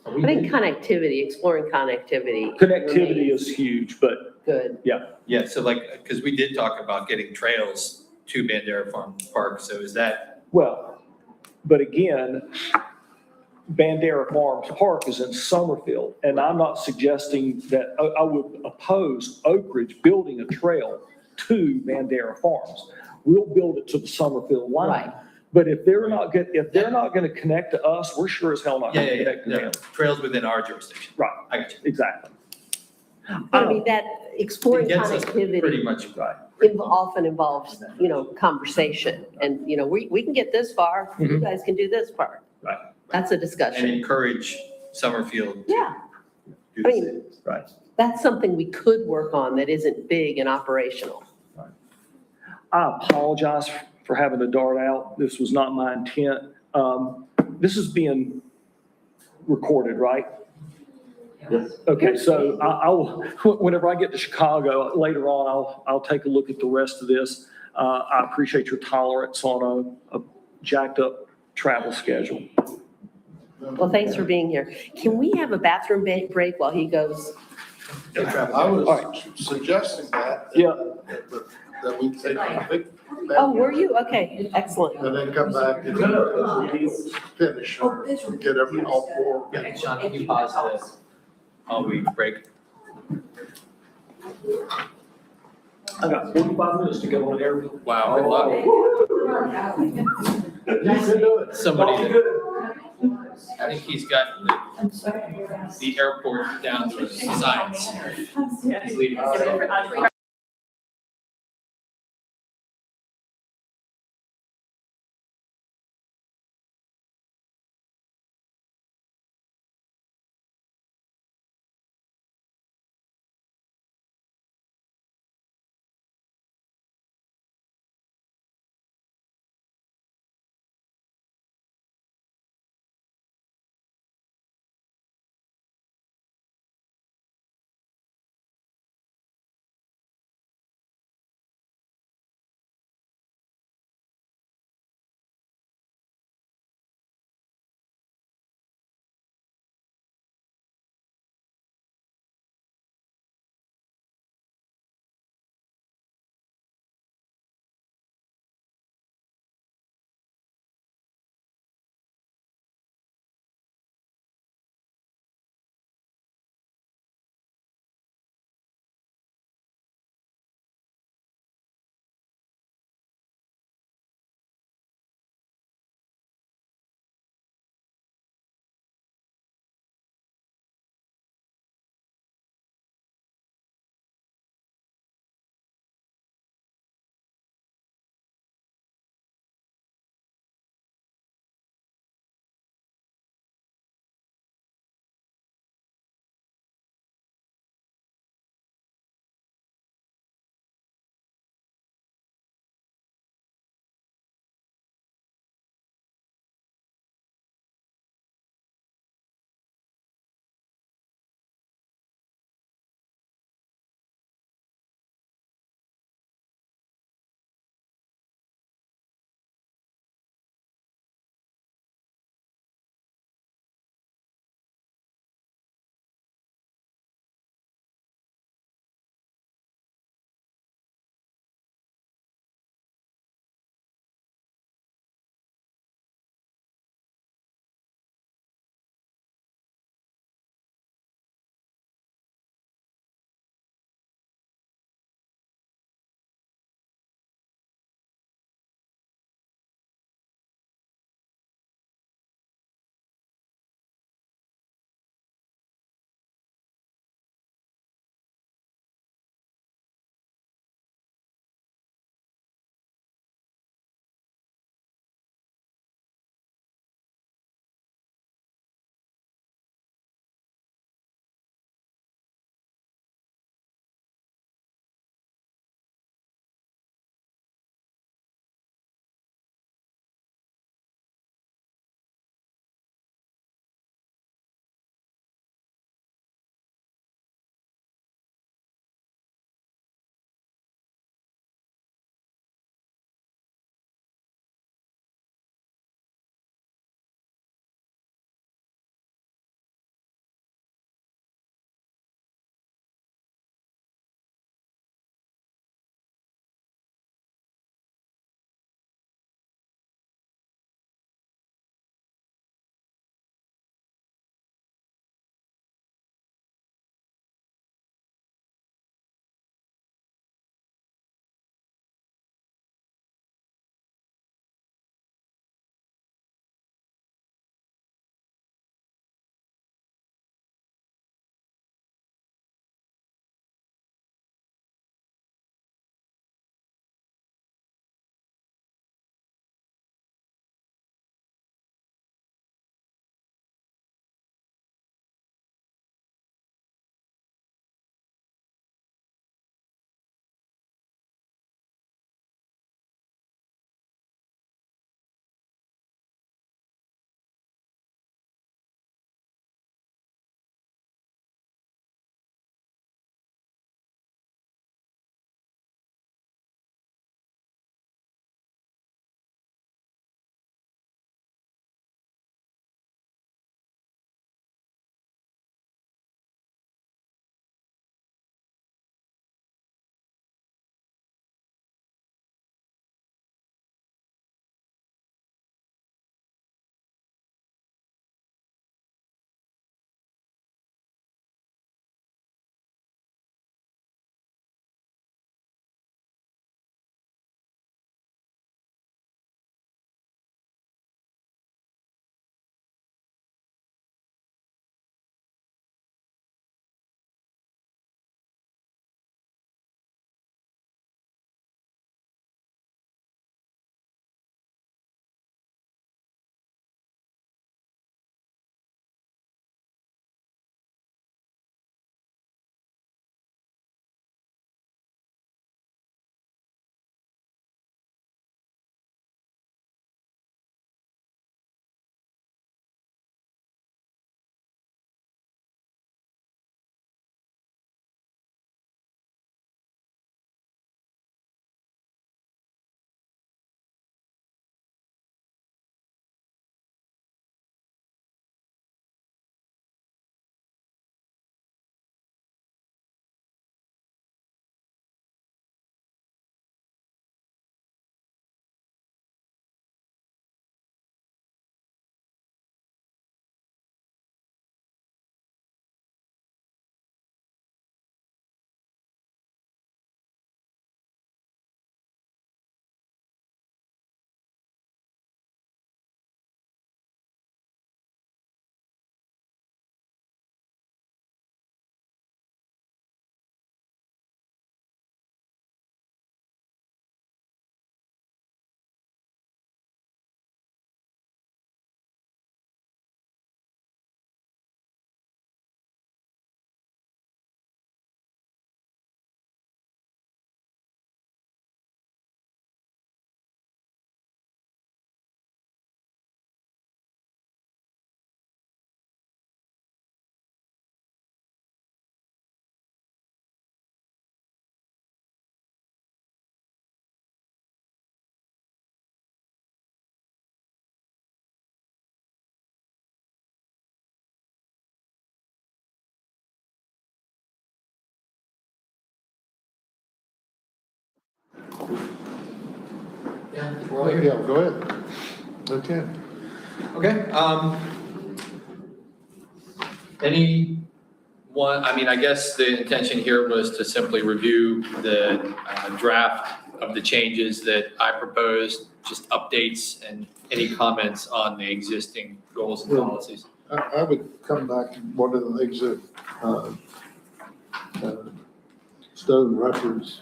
I think connectivity, exploring connectivity. Connectivity is huge, but Good. Yeah, so like, because we did talk about getting trails to Bandera Farm Park, so is that, well, but again, Bandera Farms Park is in Summerfield, and I'm not suggesting that, I would oppose Oak Ridge building a trail to Bandera Farms. We'll build it to the Summerfield line. Right. But if they're not gonna connect to us, we're sure as hell not gonna connect to yeah, them. trails within our jurisdiction? Right. I got you. Exactly. But I mean, that exploring It gets us pretty connectivity much, often involves, conversation. And, we can get this far, you guys can do this part. Right. That's a and discussion. encourage Summerfield Yeah, to do I the mean, same. Right. that's something we could work on that isn't big and operational. I apologize for having to dart out. This was not my intent. This is being recorded, right? Yes. Okay, so I will, whenever I get to Chicago later on, I'll take a look at the rest of this. I appreciate your tolerance on a jacked up travel schedule. Well, thanks for being here. Can we have a bathroom break while he goes? I was suggesting that. Yeah. That we take a quick. Oh, were you? Okay, excellent. And then come back and finish, get every, all four. Yeah, Sean, can you pause this while we break? I got 45 minutes to go on air. Wow, good luck. Somebody, I think he's got the airport down to science. He's leading. Well, yeah, go ahead. Okay. Okay, anyone, I mean, I guess the intention here was to simply review the draft of the changes that I proposed, just updates and any comments on the existing goals and policies. I would come back to one of the things that, Stone referenced.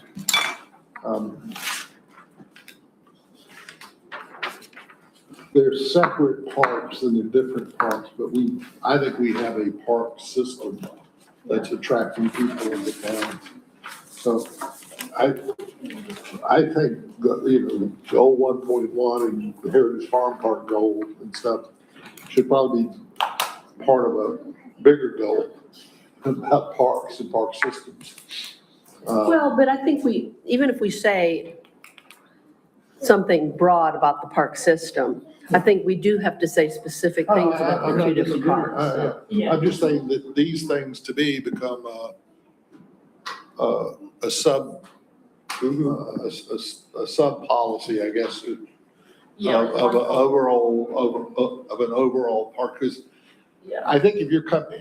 They're separate parks and they're different parks, but I think we have a park system that's attracting people into town. So I think, goal 1.1 and the Heritage Farm Park goal and stuff should probably be part of a bigger goal about parks and park systems. Well, but I think even if we say something broad about the park system, I think we do have to say specific things about I'm the not two different disagreeing. parks. Yeah. I'm just saying that these things to me become a sub policy, I guess, of an overall park. Because Yeah. I think if you're coming,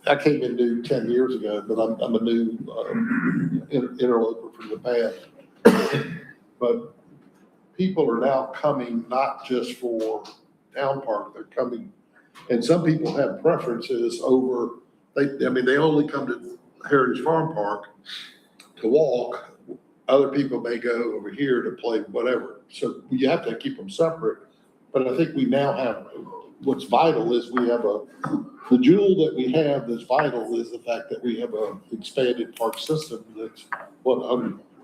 I came in new 10 years ago, but I'm a new interloper from the past. But people are now coming not just for town park, they're coming, and some people have preferences over, they only come to Heritage Farm Park to walk. Other people may go over here to play whatever. So you have to keep them separate. But I think we now have, what's vital is we have the jewel that we have that's vital is the fact that we have a expanded park system that's,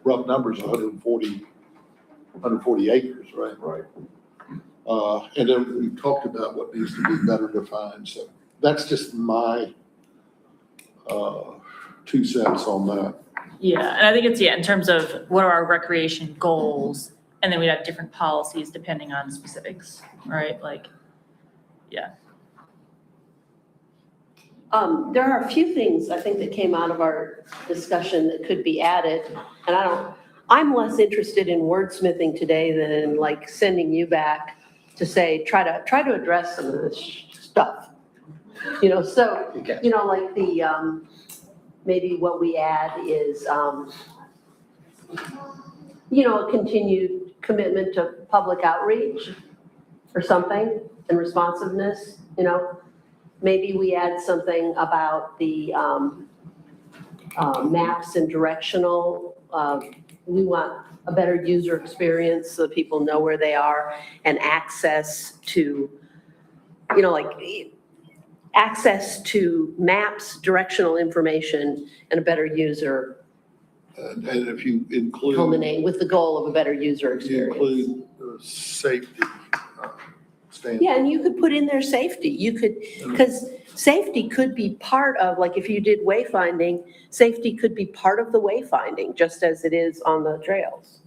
rough numbers, 140 acres, right? Right. And then we talked about what needs to be better defined. So that's just my 2 cents on that. Yeah, and I think it's, in terms of what are our recreation goals, and then we'd have different policies depending on specifics, right? Like, There are a few things I think that came out of our discussion that could be added, and I'm less interested in wordsmithing today than like sending you back to say, try to address some of this stuff. So, Okay. like the, maybe what we add is, a continued commitment to public outreach or something and responsiveness, Maybe we add something about the maps and directional. We want a better user experience so that people know where they are and access to, access to maps, directional information, and a better user And if you include. culminating with the goal of a better user You experience. include safety standards. Yeah, and you could put in there safety. You could, because safety could be part of, like if you did wayfinding, safety could be part of the wayfinding, just as it is on the trails.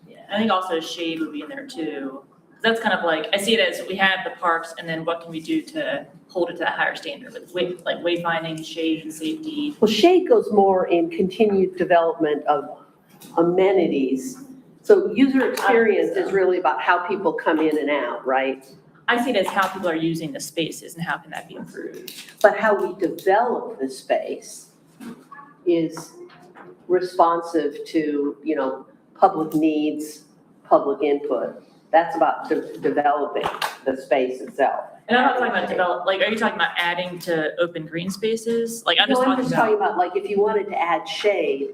yeah, I think also shade would be in there too. That's kind of like, I see it as we have the parks, and then what can we do to hold it to that higher standard with wayfinding, shade, and safety. Well, shade goes more in continued development of amenities. So user experience is really about how people come in and out, right? I see it as how people are using the spaces and how can that be improved. But how we develop the space is responsive to, public needs, public input. That's about developing the space itself. And I'm not talking about are you talking about adding to open green spaces? Like, I'm No, just I'm talking just about. talking about, like, if you wanted to add shade,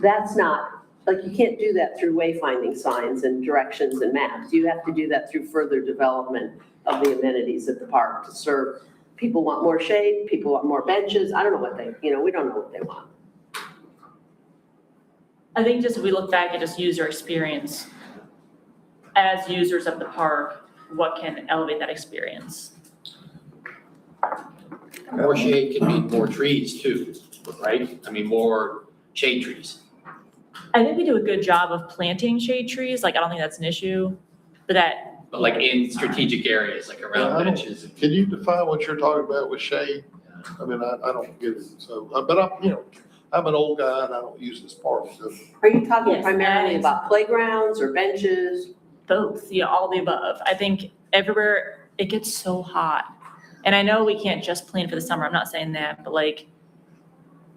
that's not, like, you can't do that through wayfinding signs and directions and maps. You have to do that through further development of the amenities at the park to serve. People want more shade, people want more benches. I don't know what we don't know what they want. I think just if we look back at just user experience, as users of the park, what can elevate that experience? More shade can mean more trees too, right? I mean, more shade trees. I think we do a good job of planting shade trees, like, I don't think that's an issue, but But like in strategic areas, like around Yeah, benches. Can you define what you're talking about with shade? I mean, I don't get it. So, but I'm an old guy and I don't use this park. So Are you talking Yes, primarily and- about playgrounds or benches? both, all the above. I think everywhere, it gets so hot. And I know we can't just plan for the summer, I'm not saying that, but like,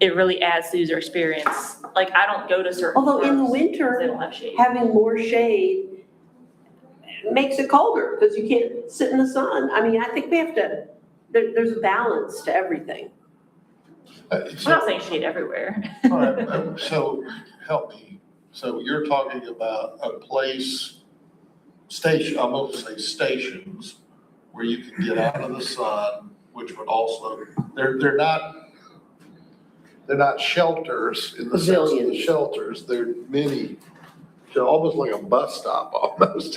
it really adds to the user experience. Like, I don't go to certain Although in the parks because winter, they don't have shade. having more shade makes it colder because you can't sit in the sun. I mean, I think we have to, there's a balance to everything. I'm not saying shade everywhere. So help me. So you're talking about a place, station, I'm going to say stations, where you can get out of the sun, which would also, they're not shelters in the sense of the Pavilions. shelters. They're mini, so almost like a bus stop almost.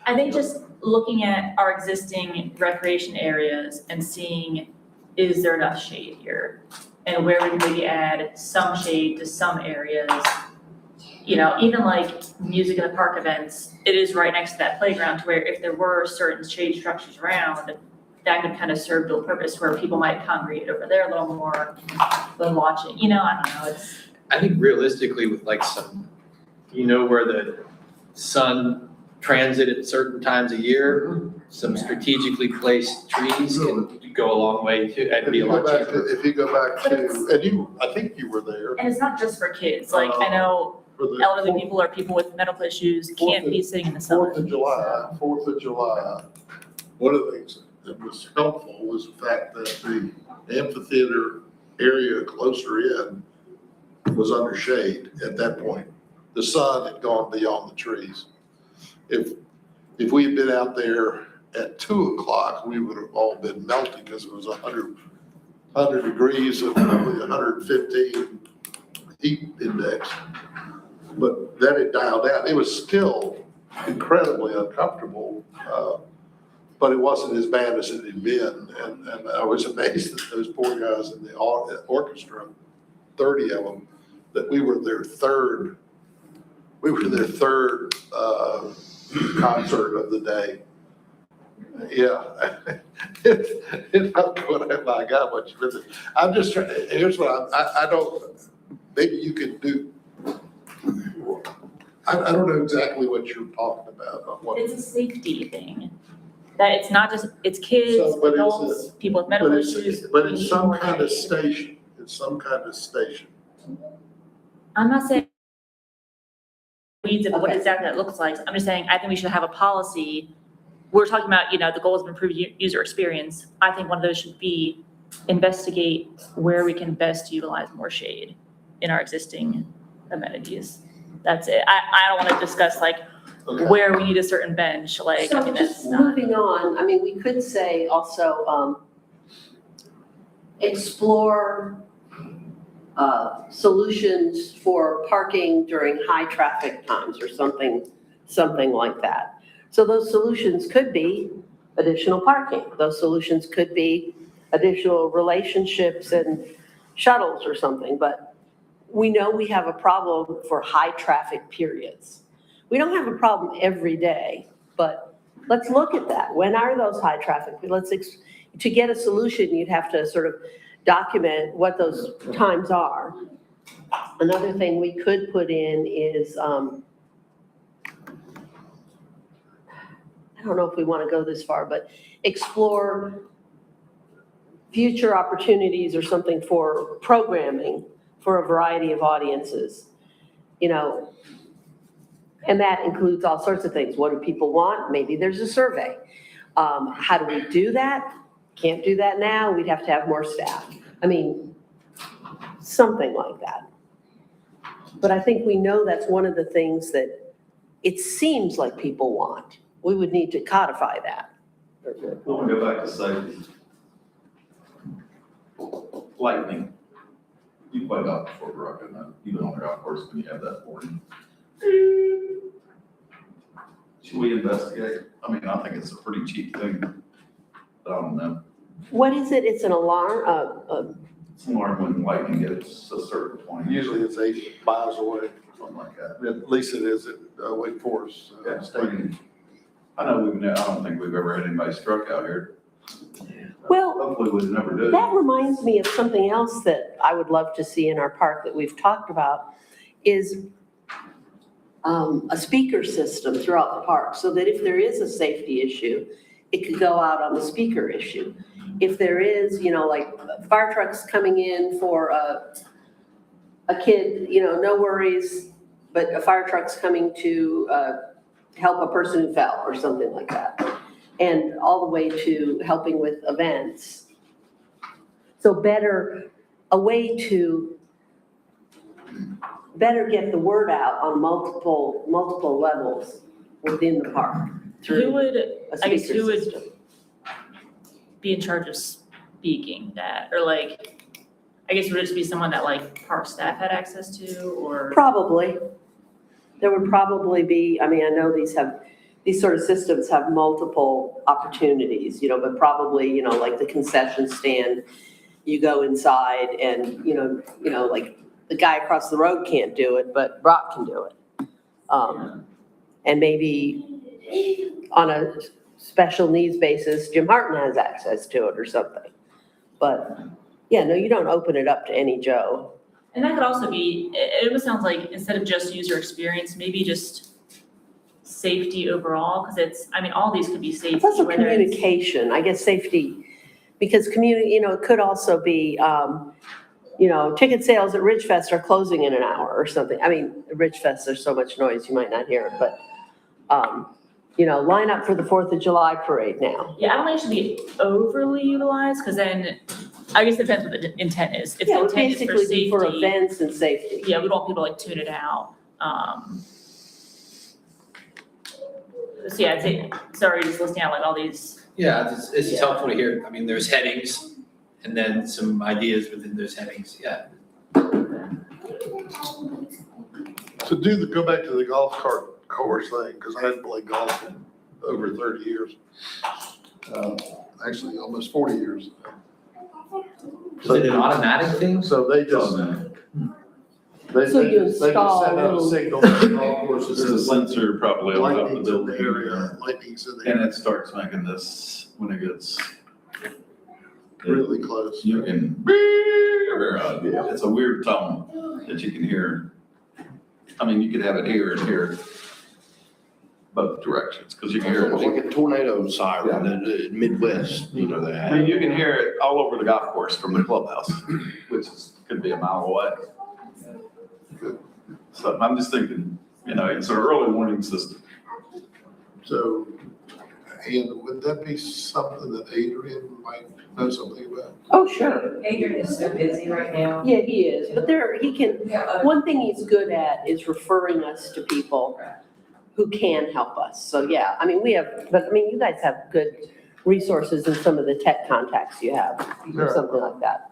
I think just looking at our existing recreation areas and seeing, is there enough shade here? And where we can maybe add some shade to some areas. Even like music in the park events, it is right next to that playground to where if there were certain shade structures around, that could kind of serve dual purpose where people might congregate over there a little more than watching, I don't know, I think realistically with like some, where the sun transit at certain times of year, some strategically placed trees can go a long way too, and be a lot cheaper. If you go back to, and I think you were there. and it's not just for kids, like I know For the elderly people or people with medical issues can't be sitting in the sun. 4th of July, one of the things that was helpful was the fact that the amphitheater area closer in was under shade at that point. The sun had gone beyond the trees. If we had been out there at 2:00, we would have all been melting because it was 100 degrees and probably 115 heat index. But then it dialed down. It was still incredibly uncomfortable, but it wasn't as bad as it had been. And I was amazed that those poor guys in the orchestra, 30 of them, that we were their third concert of the day. Yeah. It's not going, oh my God, what you been. I'm just trying, here's what I don't, maybe you could do. I don't know exactly what you're talking about. On what, It's a safety thing, that it's not just, it's kids, So, but it's adults, people with medical but issues. but we it's need some more kind of shade. station. It's some kind of station. I'm not saying weeds of what Okay. exactly that looks like. I'm just saying, I think we should have a policy. We're talking about, the goals of improved user experience. I think one of those should be investigate where we can best utilize more shade in our existing amenities. That's it. I don't want to discuss like Okay. where we need a certain bench, like, I So mean, just that's not. moving on, we could say also, explore solutions for parking during high traffic times or something like that. So those solutions could be additional parking. Those solutions could be additional relationships and shuttles or something, but we know we have a problem for high traffic periods. We don't have a problem every day, but let's look at that. When are those high traffic? To get a solution, you'd have to sort of document what those times are. Another thing we could put in is, I don't know if we want to go this far, but explore future opportunities or something for programming for a variety of audiences, and that includes all sorts of things. What do people want? Maybe there's a survey. How do we do that? Can't do that now. We'd have to have more staff. Something like that. But I think we know that's one of the things that it seems like people want. We would need to codify that. I want to go back to safety. Lightning. You play golf before, Brock, and you've been on the golf course when you have that warning. Should we investigate? I think it's a pretty cheap thing, but I don't know. What is it? It's an alarm, It's more when lightning gets a certain point. Usually it's 8 miles away. Something like that. At least it is at Wake Forest Yeah, Stadium. I know I don't think we've ever had anybody struck out here. Well, Hopefully we'd never do. that reminds me of something else that I would love to see in our park that we've talked about is a speaker system throughout the park so that if there is a safety issue, it could go out on the speaker issue. If there is, like fire trucks coming in for a kid, no worries, but a fire truck's coming to help a person who fell or something like that. And all the way to helping with events. So a way to better get the word out on multiple levels within the park Who through would, a I guess, speaker who would system. be in charge of speaking that? Or like, I guess would it just be someone that like park staff had access to or? Probably. There would probably be, I know these sort of systems have multiple opportunities, but probably, like the concession stand, you go inside and, like the guy across the road can't do it, but Brock can do it. And maybe on a special needs basis, Jim Harton has access to it or something. But, yeah, no, you don't open it up to any Joe. And that could also be, it almost sounds like instead of just user experience, maybe just safety overall, because it's, all these could be safety. It's also whether it's- communication, I guess safety, because it could also be, ticket sales at Ridgefest are closing in an hour or something. Ridgefest, there's so much noise, you might not hear it, but, line up for the 4th of July parade now. Yeah, I don't think it should be overly utilized, because then, I guess it depends what the intent is. If Yeah, the it would intent is for basically be for safety, events and safety. yeah, we don't want people to like tune it out. So yeah, I'd say, sorry, just listing out like all these. Yeah, it's just helpful to hear. There's headings and then some ideas within those headings, yeah. So go back to the golf cart course thing, because I hadn't played golf in over 30 years. Actually, almost 40 years. Is it an automatic thing? So they just, So you they just install send out a little- signal to the golf courses. There's a sensor probably on top of Lightning's the in the building. area, lightning's in the And area, it starts making this, when it gets, really close. you can, it's a weird tone that you can hear. You could have it here and here, both directions, because you can hear It's it. like a tornado siren in the Midwest, that. You can hear it all over the golf course from the clubhouse, which could be a mile away. So I'm just thinking, it's an early warning system. So, and would that be something that Adrian might know something about? Oh, sure. Adrian is so busy right now. Yeah, he is, but he can, Yeah, one thing he's good at is referring us to people who can help us. So, yeah, you guys have good resources in some of the tech contacts you have, or Sure. something like that.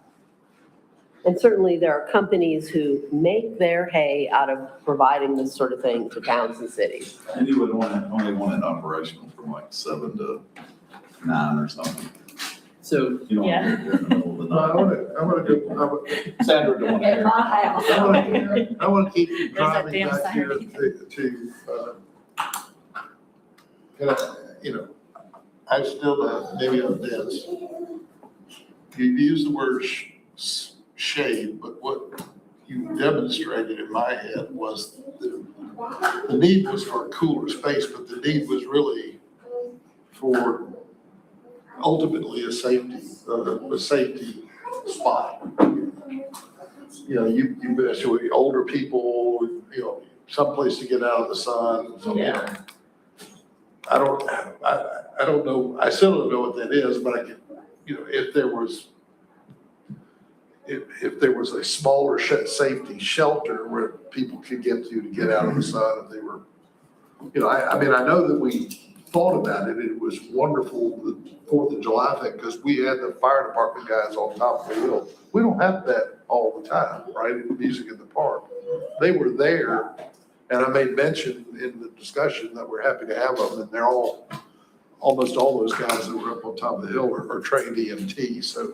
And certainly there are companies who make their hay out of providing this sort of thing to towns and cities. And you would only want it operational from like 7 to 9 or something. So, You don't want it here in the middle of the night. I want to Sandra don't want it At here. my house. I want to keep you There's that driving damn back here siren. I still, maybe I'm dense. You use the word shade, but what you demonstrated in my head was the need was for a cooler space, but the need was really for ultimately a safety spot. You eventually, older people, someplace to get out of the sun. Yeah. I don't know, I still don't know what that is, but I can, if there was a smaller safety shelter where people could get to get out of the sun if they were, I know that we thought about it. It was wonderful, the 4th of July thing, because we had the fire department guys on top of the hill. We don't have that all the time, right? Music in the park. They were there, and I made mention in the discussion that we're happy to have them, and they're almost all those guys that were up on top of the hill are trained EMT. So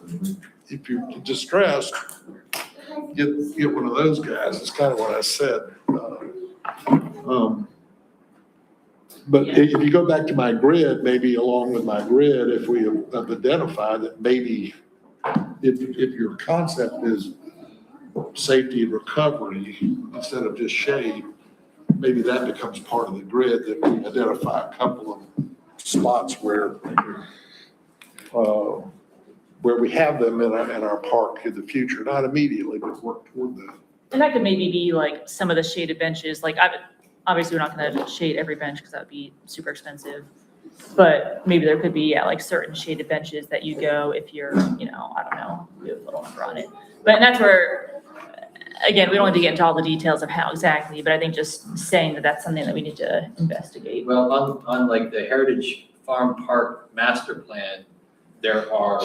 if you're distressed, get one of those guys. It's kind of what I said. But if you go back to my grid, maybe along with my grid, if we have identified that maybe if your concept is safety and recovery instead of just shade, maybe that becomes part of the grid, that we identify a couple of spots where we have them in our park in the future, not immediately, but work toward that. And that could maybe be like some of the shaded benches, like obviously we're not gonna shade every bench because that would be super expensive. But maybe there could be, yeah, like certain shaded benches that you go if you're, you know, I don't know, you have a little number on it. But that's where, again, we don't need to get into all the details of how exactly, but I think just saying that that's something that we need to investigate. Well, on like the Heritage Farm Park Master Plan, there are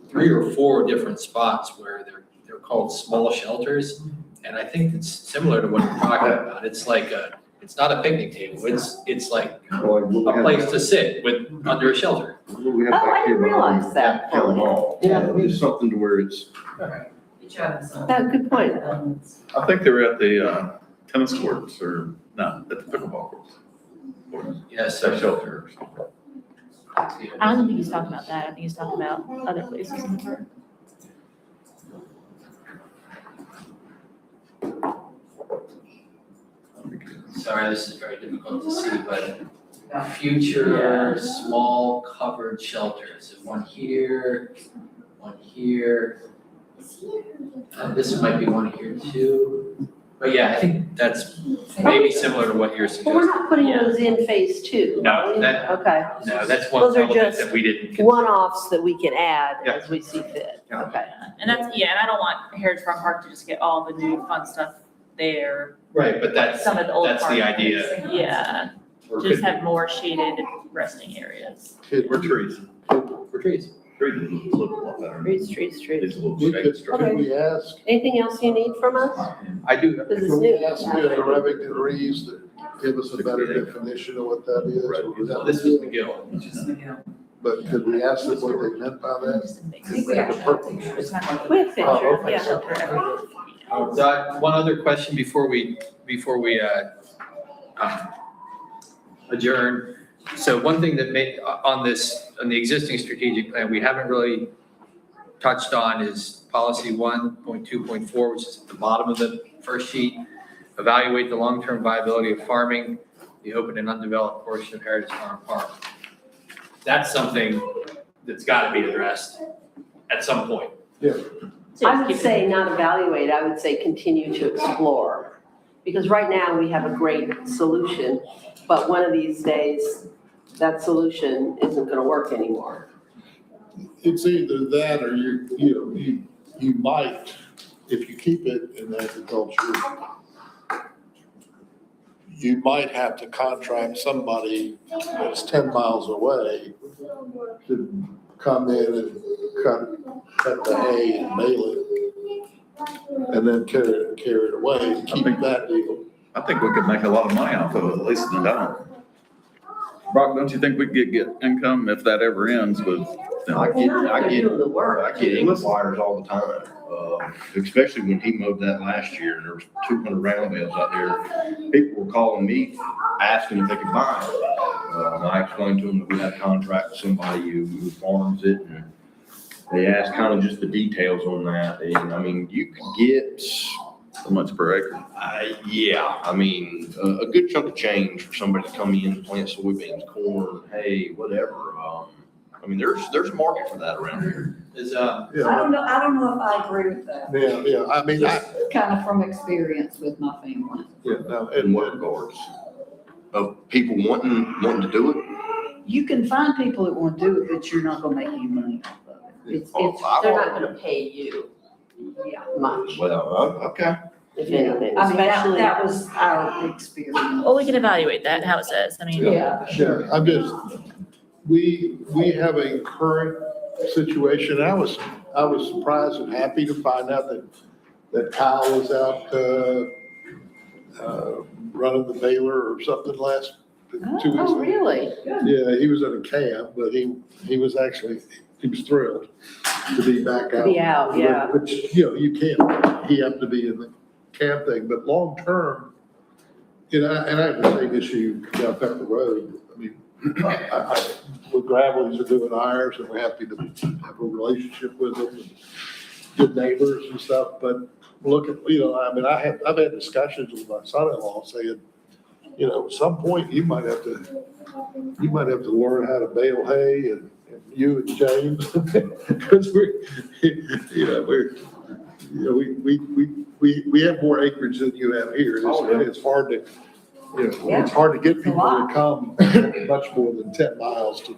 3 or 4 different spots where they're called small shelters. And I think it's similar to what you're talking about. It's like it's not a picnic table. It's like a place to sit under a shelter. Oh, I didn't realize that. Yeah, it's something to where it's, That's a good point. I think they were at the tennis courts or, no, at the pickleball courts. Yes, That shelter or something. I don't think he's talking about that. I think he's talking about other places in the park. sorry, this is very difficult to see, but future small covered shelters, one here, one here. This might be one here too. But yeah, I think that's maybe similar to what you're But we're suggesting. not putting those in phase 2. No, are we? that- Okay. No, that's one Those are element just that we didn't. consider. One-offs that we can add Yeah. as we see fit. Yeah. Okay. And that's, yeah, and I don't want Heritage Farm Park to just get all the new fun stuff there. Right, but that's, Some of the old that's park. the idea. Yeah, Or just could have more shaded resting areas. Could, Or trees. For trees. Trees look a lot better. Trees. These little we shade could, structures. could we ask, Anything else you need from us? I do, This is could we new. ask the Remington Reeves to give us a better definition of what that is? Or would that this be- was McGill. But could we ask them what they meant by that? Just to make think we it- actually have pictures. It's not like- We have pictures, Oh, okay. yeah. Shelter everything. One other question before we adjourn. So one thing that on the existing strategic plan, we haven't really touched on is policy 1.2.4, which is at the bottom of the first sheet. Evaluate the long-term viability of farming, the open and undeveloped portion of Heritage Farm Park. That's something that's got to be addressed at some point. I would say not evaluate, I would say continue to explore. Because right now, we have a great solution, but one of these days, that solution isn't gonna work anymore. It's either that or you might, if you keep it in agriculture, you might have to contract somebody that's 10 miles away to come in and cut the hay and bale it, and then carry it away and keep that deal. I think we could make a lot of money off of it, at least in the down. Brock, don't you think we could get income if that ever ends with? I get, I They're get, doing the work. I get inquiries all the time. Especially when he mowed that last year and there was 200 round bales out there. People were calling me, asking if they could buy it. And I explained to them that we had a contract with somebody who farms it, and they asked kind of just the details on that. And I mean, you could get, So much per acre. yeah, I mean, a good chunk of change for somebody to come in and plant soybeans, corn, hay, whatever. I mean, there's a market for that around here. Is, I don't know if I agree with that, Yeah, I mean, just kind of from experience with my family. In what regards? Of people wanting to do it? You can find people that want to do it, but you're not gonna make any money off of it. It's, They're not gonna pay you yeah. much, Well, okay. if anything, I mean, especially. that was our experience. Well, we can evaluate that, how it says. I mean, Yeah. Sure, I'm just, we have a current situation. I was surprised and happy to find out that Kyle was out, running the baler or something last 2 weeks Oh, ago. really? Yeah, he was at a camp, but he was thrilled to be back out. To be out, yeah. Which, you can't, he happened to be in the camp thing, but long term, and I have the same issue down Pepper Road. I mean, with Gravelies are doing ours, and we're happy to have a relationship with them, and good neighbors and stuff, but look at, I've had discussions with my son-in-law saying, at some point, you might have to learn how to bale hay and you and James, because we have more acreage than you have here. It's hard to, it's hard to get people to come much more than 10 miles to.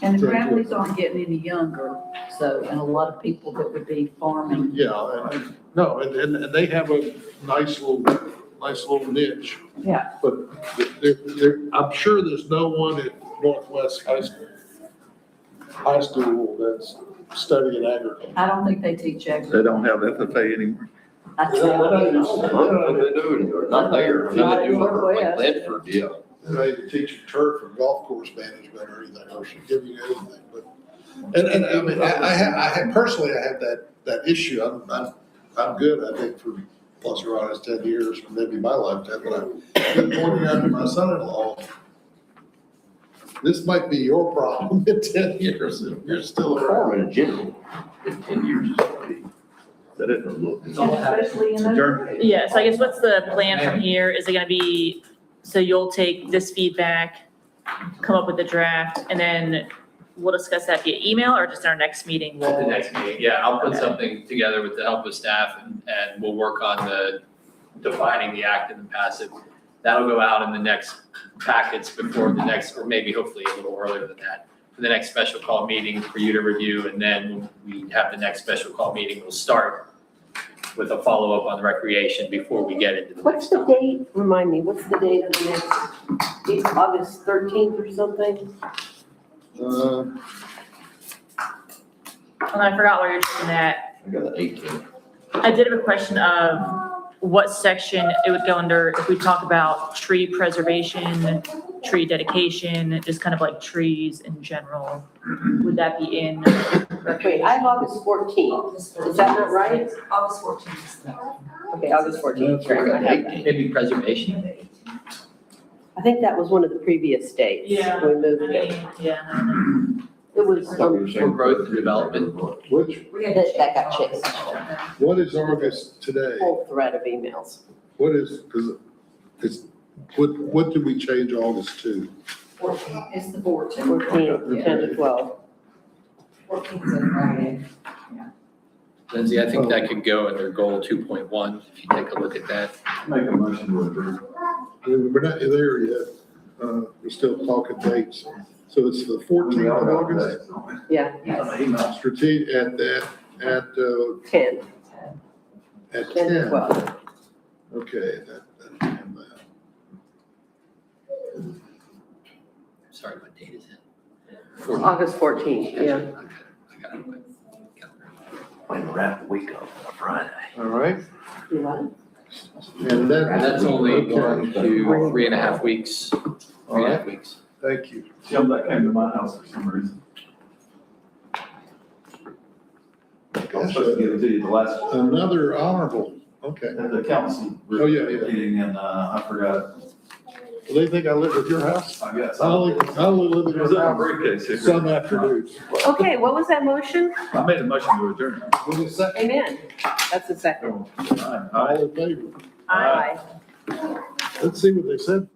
And the families aren't getting any younger, so, and a lot of people that would be farming. Yeah, and they have a nice little niche. Yeah. But I'm sure there's no one at Northwest High School that's studying agriculture. I don't think they teach They agriculture. don't have FFA anymore. I I don't know if they do anymore, not there. I know they do over like Ledford, yeah. They even teach you turf or golf course management or anything, or should give you anything, but, and I mean, I have, personally, I have that issue, I'm good, I think, for plus or minus 10 years, or maybe my lifetime, but I've been pointing out to my son-in-law, this might be your problem in 10 years, if you're still a farmer. Farming in general, in 10 years is gonna be, that isn't look. Especially in those. Yeah, so I guess what's the plan from here? Is it gonna be, so you'll take this feedback, come up with the draft, and then we'll discuss that via email or just in our next meeting? At the We'll, next meeting, yeah, I'll put Okay. something together with the help of staff and we'll work on the defining the active and passive. That'll go out in the next packets before the next, or maybe hopefully a little earlier than that, for the next special call meeting for you to review. And then when we have the next special call meeting, we'll start with a follow-up on recreation before we get into the What's next the topic. date? Remind me, what's the date of the next, it's August 13th or something? and I forgot where you're doing that. I got an 18. I did have a question of what section it would go under if we talk about tree preservation, tree dedication, just kind of like trees in general. Would that be in? Wait, I have August 14th. Is that not right? August 14th. Okay, August 14th. I got an 18. Maybe preservation? I think that was one of the previous dates. Yeah. We moved it. Yeah. It was, For growth and development. Which, that got changed. what is August today? Whole thread of emails. What is, because it's, what did we change August to? 14th, it's the 14th. 14, 10 to 12. 14th is a Friday. Lindsay, I think that could go under goal 2.1, if you take a look at that. Make a motion to adjourn. We're not there yet, we're still talking dates. So it's the 14th of August, Yeah, strategic, at 10, at 10 to 10. 12. Okay, and Sorry, what date is it? August 14th, yeah. I got it on my calendar. When we're at the week of a Friday. all right, You what? and then. And that's only going to 3.5 weeks, 3.5 weeks. Thank you. Jim, that came to my house for some reason. I was supposed to give it to you the last, Another honorable, okay. at the council. Oh, yeah, yeah. Meeting, and, I forgot. Do they think I live at your house? I got I only live at It was your in a house briefcase here. some afternoons. Okay, what was that motion? I made a motion to adjourn. What is that? Amen. That's the second. Aye. All in favor? Aye. Let's see what they said.